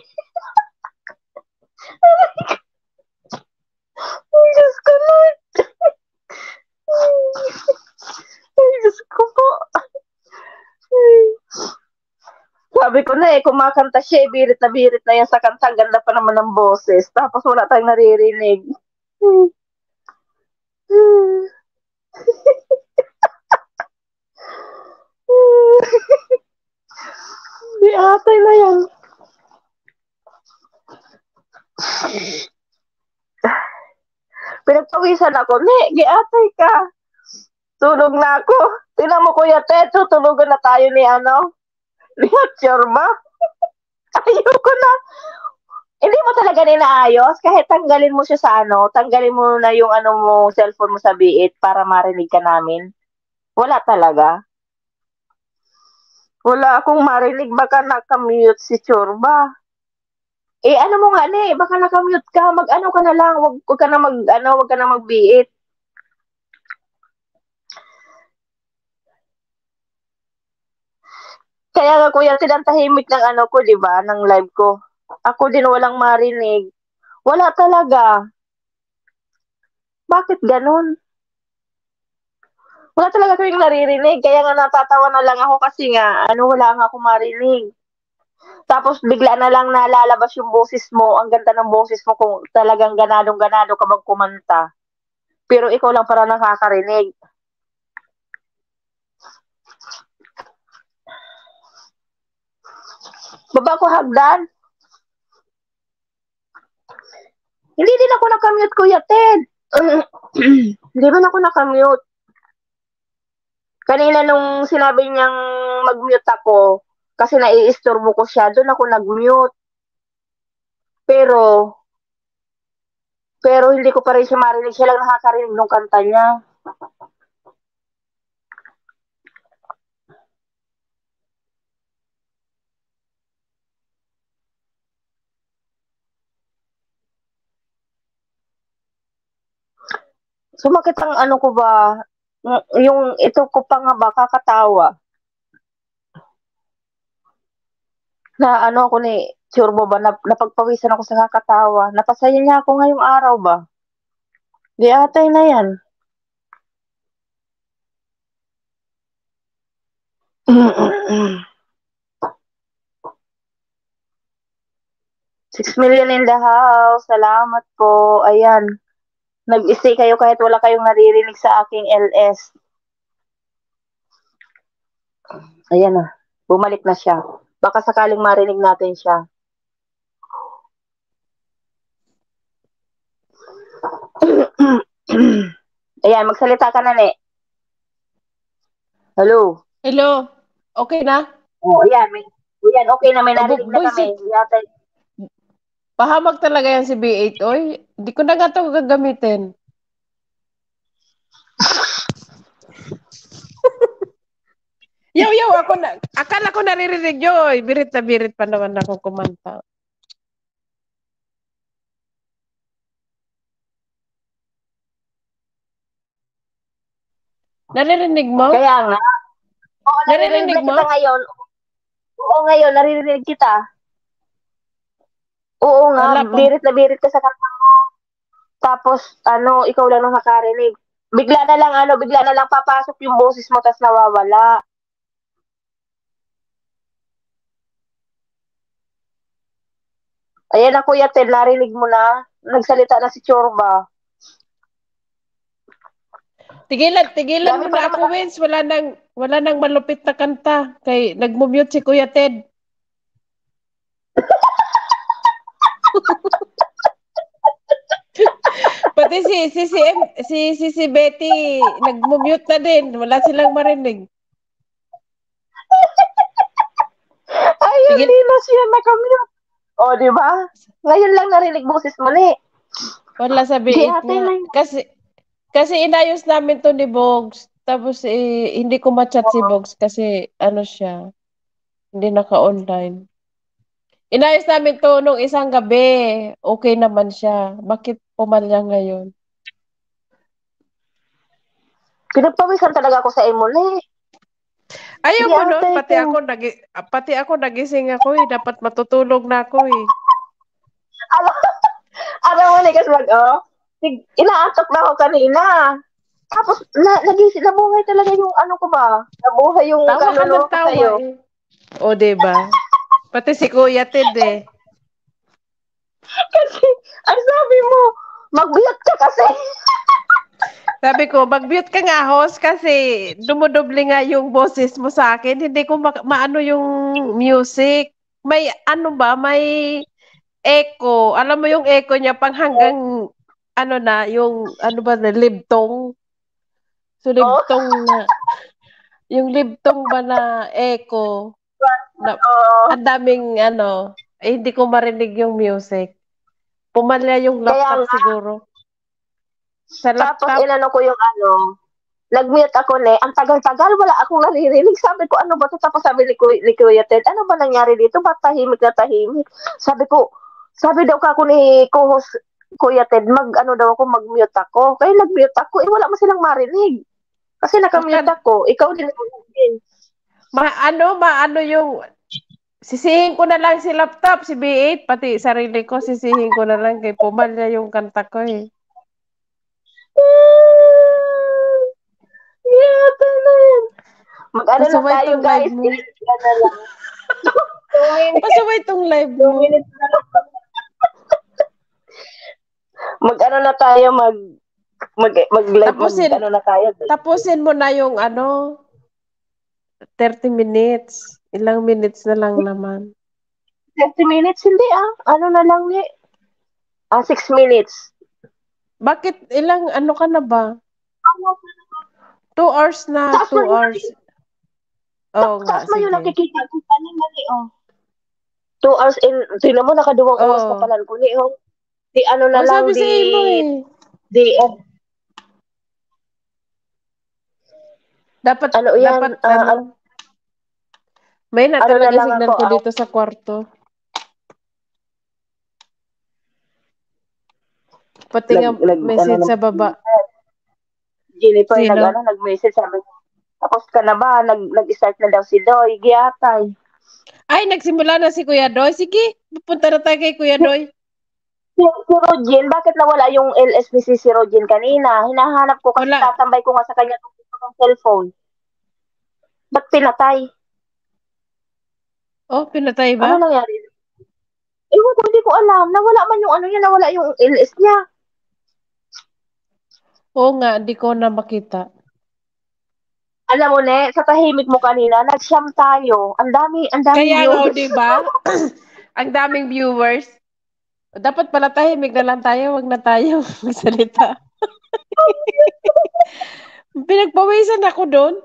Ay, Diyos ko, Lord. Ay, Diyos ko po. Sabi ko na kumakanta siya, birit na yan sa kanta. Ang ganda pa naman ng boses. Tapos wala tayong naririnig. Di atay na yan. Pinagpawisan ako. Giatay ka. Tulog na ako. Tingnan mo Kuya Ted, tutulogan na tayo ni ni Chorba. Ayoko na. Hindi mo talaga ninaayos. Kahit tanggalin mo siya sa tanggalin mo na yung mo, cellphone mo sa biit para marinig ka namin. Wala talaga. Wala akong marinig. Baka nakamute si Chorba. Ano mo nga baka nakamute ka. Mag-ano ka na lang. Wag ka na wag ka na magbiit. Kaya nga Kuya, tinatahimik ng ko, di ba? Ng live ko. Ako din walang marinig. Wala talaga. Bakit ganun? Wala talaga kaming naririnig. Kaya nga natatawa na lang ako kasi nga, wala nga ako marinig. Tapos bigla na lang nalalabas yung boses mo. Ang ganda ng boses mo kung talagang ganadong-ganado ka bang kumanta. Pero ikaw lang para nakakarinig. Baba ko hagdan. Hindi din ako nakamute, Kuya Ted. Hindi man ako nakamute. Kanina nung sinabi niyang mag-mute ako, kasi naiistorbo ko siya, doon ako nag-mute. Pero hindi ko pa rin siya marinig. Siya lang nakakarinig nung kanta niya. Sumakit ang ko ba, yung ito ko pa nga ba, kakatawa. Na ako ni Chorbo ba, napagpawisan ako sa kakatawa. Napasaya niya ako ngayong araw ba? Di atay na yan. $6 million in the house. Salamat po. Ayan. Nag-stay kayo kahit wala kayong naririnig sa aking LS. Ayan na. Bumalik na siya. Baka sakaling marinig natin siya. Ayan, magsalita ka na, Ne. Hello. Hello? Okay na? Ayan. Ayan, okay na. May narinig na Boy, kami. Yata, pahamag talaga yan si B8, oy. Hindi ko na nga ito gagamitin. Yaw, akala ko naririnig nyo, oy. Birit na birit pa naman ako kumanta. Naririnig mo? kaya nga. Oo, Naririnig naririnig na mo? kita ngayon. Oo, ngayon, naririnig kita. Oo nga, Wala pa. birit na birit ka sa kanta mo. Tapos, ikaw lang ang nakarinig. Bigla na lang papasok yung boses mo, tas nawawala. Ayan na, Kuya Ted, narinig mo na. Nagsalita na si Chorba. Tigilan Dami mo pa na naman. ako, Vince. Wala nang malupit na kanta. Kay nagmumute si Kuya Ted. Pati si Betty nagmumute na din. Wala silang marinig. Ay, Tigil- hindi na siya nakamute. O, di ba? Ngayon lang narinig boses muli. Wala sa Di B8 ate nga. na Kasi inayos namin to ni Bogs. Tapos hindi ko ma-chat si Bogs kasi siya. Hindi naka-online. Inayos namin to nung isang gabi. Okay naman siya. Bakit pumalya ngayon? Pinagpawisan talaga ako sa emuli. Ayaw Di mo nun. ate, Pati ako nagising ako eh. Dapat matutulog na ako eh. alam mo, Nikas, inaantok na ako kanina. Tapos, nagising, nabuhay talaga yung ko ba? Nabuhay yung Tawa ka kaluluwa ng ko tawa sa'yo. eh. O, diba? Pati si Kuya Ted eh. Kasi, ang sabi mo, magbiyot ka kasi. Sabi ko, mag-mute ka nga, host, kasi dumudoble nga yung boses mo sa akin. Hindi ko maano yung music. May may echo. Alam mo yung echo niya pang hanggang yung libtong. So, Oh, yung libtong ba na echo, na, oo. ang daming hindi ko marinig yung music. Pumalya yung Kaya laptop nga. siguro. Sa Tapos, laptop, inano ko yung nag-mute ako, ang tagal-tagal, wala akong naririnig. Sabi ko, ano ba ito? Tapos sabi ni Kuya Ted, ano ba nangyari dito? Ba't tahimik na tahimik? Sabi daw ako ni co-host Kuya Ted, mag-mute ako. Kaya nag-mute ako, wala mo silang marinig. Kasi naka-mute ako. Ikaw din. maano yung sisihin ko na lang si laptop, si B8, pati sarili ko, sisihin ko na lang kay pumalya yung kanta ko eh. Yeah, yan. Mag-ano na Pasaway tayo, tong guys. live mo. Ilan na lang. 2 minutes. Pasaway tong live 2 mo. minutes na lang. Mag-ano na tayo, mag-live, mag-ano na tayo. Tapusin mo na yung 30 minutes. Ilang minutes na lang naman. 30 minutes, hindi Ano na lang 6 minutes. Bakit ilang ka na ba? 2 hours na, 2 hours. Oo nga, Taas mo yung sige. nakikita ko. Ano mali, 2 hours in, tingnan mo, nakaduwang oras na pala ko ni, Di ano na lang, sabi sa mo eh. Dapat, may na talaga signal ko dito sa kwarto. Pati nga message sa baba. Jennifer, nag-message, sabi ko, tapos ka na ba? Nag-start na daw si Doy, giyatay. Ay, nagsimula na si Kuya Doy. Sige, pupunta na tayo kay Kuya Doy. Si Rojen, bakit nawala yung LSBC si Rojen kanina? Hinahanap ko kasi tatambay ko nga sa kanya ng cellphone. Ba't pinatay? Oh, pinatay ba? Ano nangyari? Ewan ko, hindi ko alam. Nawala man yung nawala yung LS niya. Oo nga, hindi ko na makita. Alam mo, sa tahimik mo kanina, nag-sham tayo. Ang daming Kaya viewers. Kaya diba? Ang daming viewers. Dapat pala tahimik na lang tayo, wag na tayo magsalita. Pinagpawisan ako doon.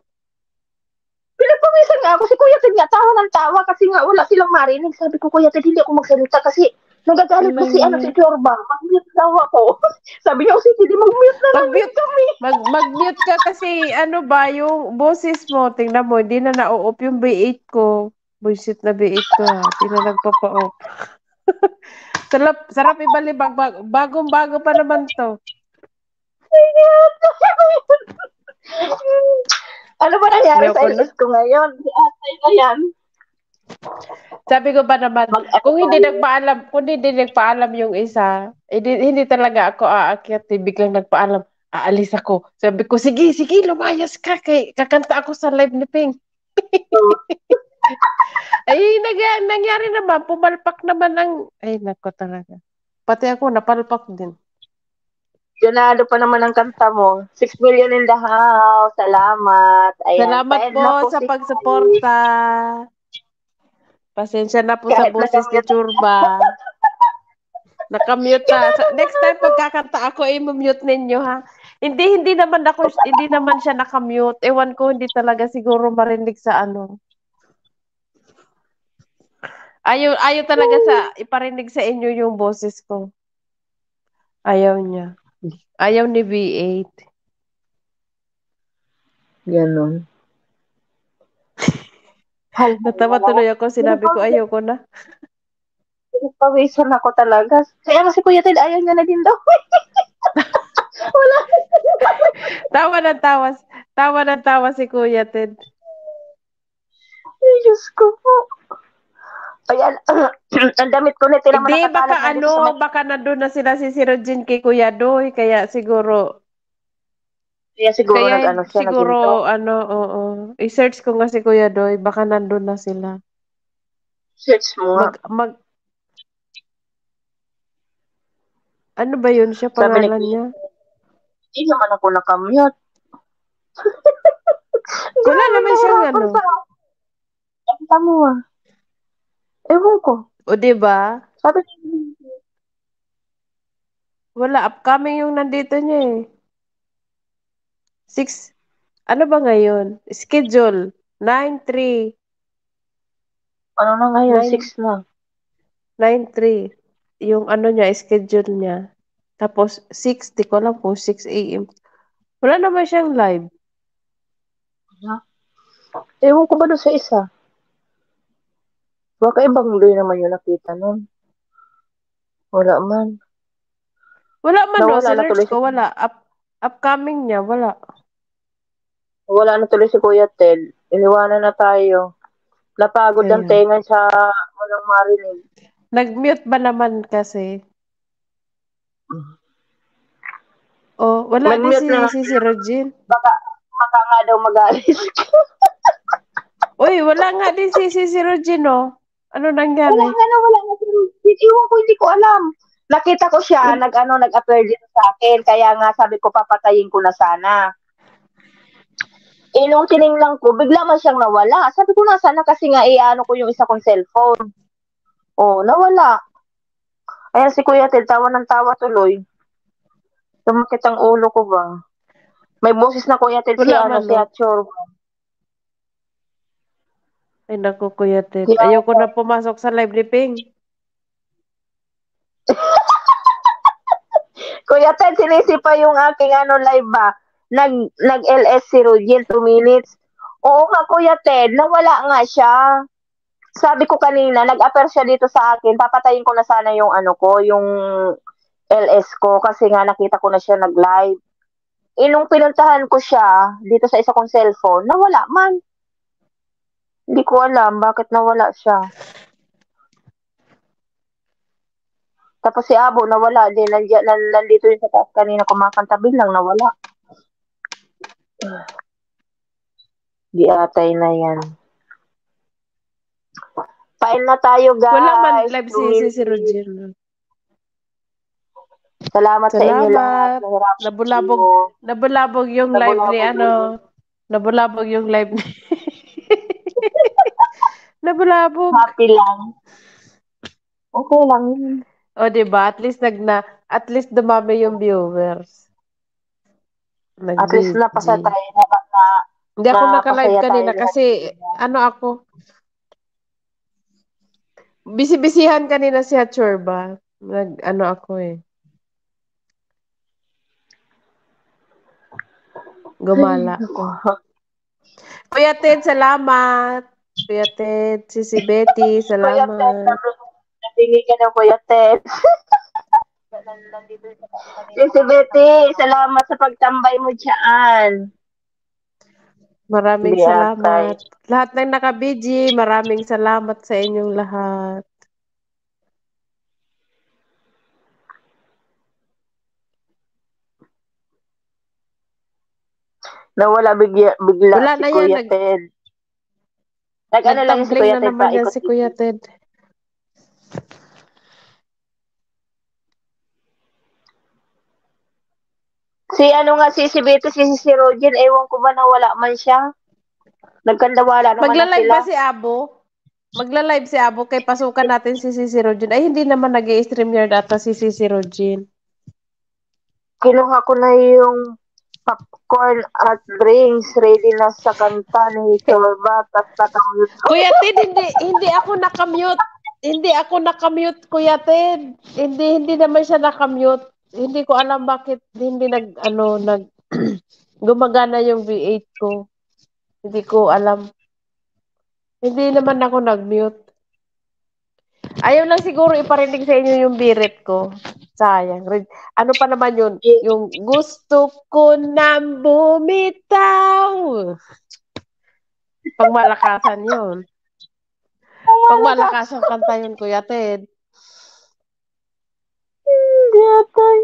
Pinagpawisan nga ako. Si Kuya Ted nga, tawa ng tawa kasi nga wala silang marinig. Sabi ko, Kuya Ted, hindi ako magsalita kasi nagagalit ba si Alam si niya. Chorba? Mag-mute daw ako. Sabi niya, si Tidi, mag-mute na lang Mag-mute. kami. Mag-mute ka kasi ano ba, yung boses mo, tingnan mo, hindi na na-off yung B8 ko. Bullshit na B8 ko ha. Hindi na nagpapa-off. Sarap ibalibag. Bagong-bago pa naman to. Ano ba nangyari Ayoko sa na. LS ko ngayon? Si Atay na yan. Sabi ko ba naman, kung hindi nagpaalam yung isa, hindi talaga ako aakyat, biglang nagpaalam, aalis ako. Sabi ko, sige, lumayas ka, kakanta ako sa live ni Ping. Ay, nangyari naman, pumalpak naman ay, nako talaga. Pati ako, napalpak din. Jonado pa naman ang kanta mo. 6 million in the house. Salamat. Ayan. Salamat Pa-end po na po sa si pagsuporta. Pasensya na po sa Kahit boses ni nakamute. Churba. Nakamute na. Next time pagkakanta ako, i-mute ninyo ha. Hindi naman siya nakamute. Ewan ko, hindi talaga siguro marinig sa ano. Ayaw talaga iparinig sa inyo yung boses ko. Ayaw niya. Ayaw ni B8. Ganon. Natawa tuloy ako, sinabi ko ayaw ko na. Pawisan ako talaga. Kaya nga si Kuya Ted, ayaw niya na din daw. Wala. Tawa ng tawa si Kuya Ted. Ay, Diyos ko po. Ayan, ang damit ko na tinaman Hindi, nakakalat na dito sa baka nandun na sila si Sirojin kay Kuya Doy, kaya siguro, Kaya siguro nag-ano siya, siguro, oo. I-search ko nga si Kuya Doy, baka nandun na sila. Search mo nga. Ano ba yun siya, pangalan niya? Hindi naman ako nakamute. Wala naman siyang ano. Kanta mo ah. Ewan ko. O, diba? Sabi Wala, upcoming yung nandito niya eh. 6, ano ba ngayon? Schedule, 9-3. ano na ngayon, 6 lang. 9-3. Yung ano niya, schedule niya. Tapos 6, di ko alam kung 6 a.m. Wala naman siyang live. Ewan ko ba doon sa isa? Baka ibang day naman yung nakita nun. Wala man. Wala man no, Nawala na tuloy search ko, wala. Upcoming niya, wala. Wala na tuloy si Kuya Ted. Iniwanan na tayo. Napagod ang Ayun. tenga sa walang marinig. Nag-mute ba naman kasi? Oh, wala Nag-mute din na. si Regine. Baka nga daw mag-alis. Uy, wala nga din si Regine, oh. Ano nangyari? Wala nga. Iwan ko, hindi ko alam. Nakita ko siya, nag-appear dito sa akin. Kaya nga sabi ko, papatayin ko na sana. Nung tiningnan ko, bigla man siyang nawala. Sabi ko, nasaan na kasi nga, ano ko yung isa kong cellphone. Oh, nawala. Ayan si Kuya Ted, tawa ng tawa tuloy. Sumakit ang ulo ko ba? May boses na Kuya Ted si Achor. Ay, naku, Kuya Ted. Ayoko na pumasok sa live ni Ping. Kuya Ted, sinisipa yung aking live ba? Nag-LS si Rugil, 2 minutes. Oo nga, Kuya Ted, nawala nga siya. Sabi ko kanina, nag-appear siya dito sa akin, papatayin ko na sana yung yung LS ko kasi nga nakita ko na siya nag-live. Nung pinuntahan ko siya dito sa isa kong cellphone, nawala man. Hindi ko alam bakit nawala siya. Tapos si Abo, nawala din. Nandito yung sa taas kanina kumakanta, biglang nawala. Di atay na yan. Pain na tayo, guys. Wala man live si Roger. Salamat sa inyo lahat. Nabulabog yung live ni Nabulabog yung live ni Nabulabog. Happy lang. Okay lang. O diba? At least dumami yung viewers. At least napasa Nag-BG. tayo na Hindi ako naka-live napasaya tayo kanina lahat. kasi ano ako, bisi-bisihan kanina si Hatchorba. Ano ako eh. Gumala ko. Kuya Ted, salamat. Kuya Ted, si Betty, Kuya Ted, salamat. nabingi ka ng Kuya Ted. Si Betty, salamat sa pagtambay mo dyan. Maraming Hindi salamat. atay. Lahat ng naka-BG, maraming salamat sa inyong lahat. Nawala bigla Wala si na yan. Kuya Ted. Nag-ano lang yung si Nagtumbling Kuya na Ted, naman yan paikot. si Kuya Ted. Si ano nga si Betty, si Roger, ewan ko ba nawala man siya. Nagkandawala naman na Magla-live sila. ba si Abo? Magla-live si Abo kay pasukan natin si Sisi Rogin. Ay, hindi naman nag-i-stream yard ata si Sisi Rogin. Kinuha ko na yung popcorn at drinks ready na sa kanta ni Chorba. Tapos tatamit ko. Kuya Ted, hindi ako nakamute. Hindi ako nakamute, Kuya Ted. Hindi naman siya nakamute. Hindi ko alam bakit hindi gumagana yung V8 ko. Hindi ko alam. Hindi naman ako nag-mute. Ayaw lang siguro iparinig sa inyo yung birit ko. Sayang. Ano pa naman yun? Yung gusto ko na bumitaw. Pangmalakasan yun. Pangmalakasan kanta yun, Kuya Ted. Hindi atay.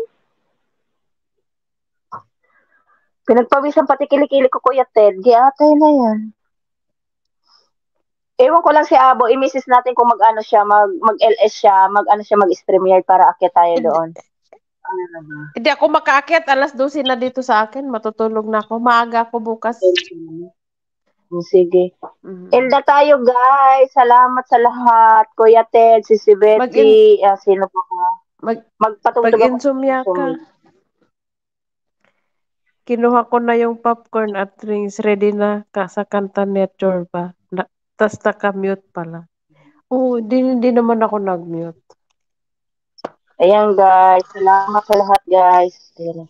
Pinagpawisan pati kilikili ko Kuya Ted. Di atay na yan. Ewan ko lang si Abo, i-message natin kung mag-ano siya, mag-LS siya, mag-ano siya, mag-stream yard para akyat tayo doon. Hindi ako makaakyat. Alas 12 na dito sa akin. Matutulog na ako. Maaga ako bukas. Sige. Elda tayo, guys. Salamat sa lahat. Kuya Ted, si Betty, sino pa ba? Magpatugtog ako. Mag-insomnia ka. Kinuha ko na yung popcorn at drinks. Ready na sa kanta ni Chorba. Tapos naka-mute pala. Oo, hindi naman ako nag-mute. Ayan, guys. Salamat sa lahat, guys. Ayan.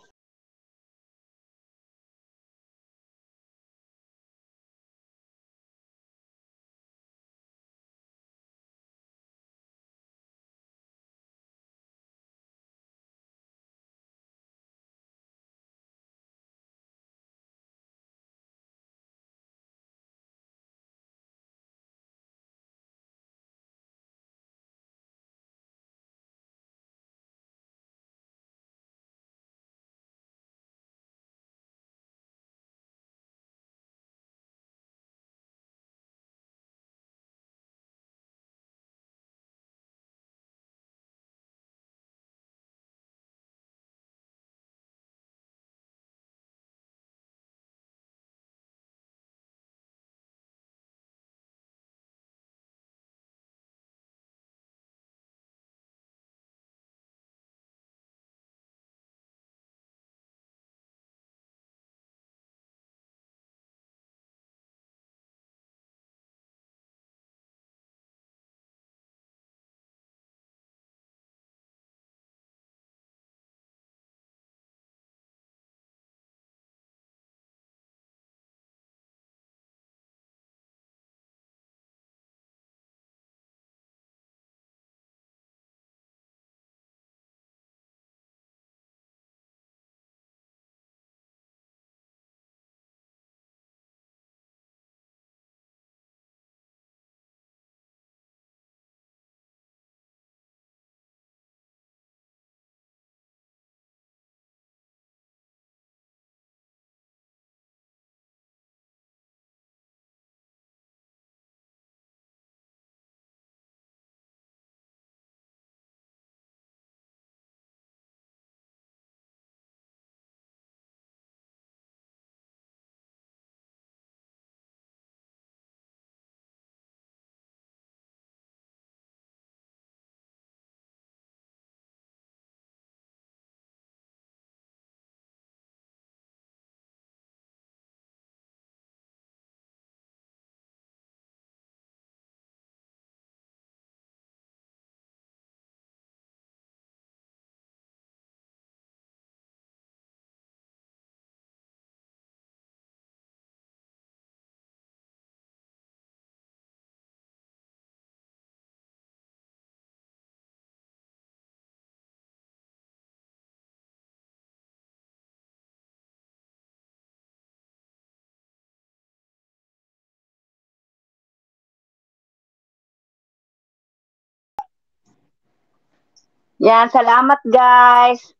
Yan, salamat guys.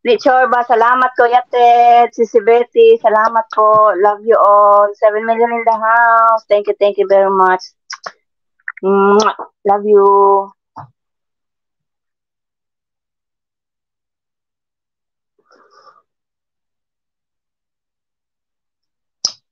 Richorba, salamat Kuya Ted, si Betty, salamat po. Love you all. 7 million in the house. Thank you very much. Mwah. Love you.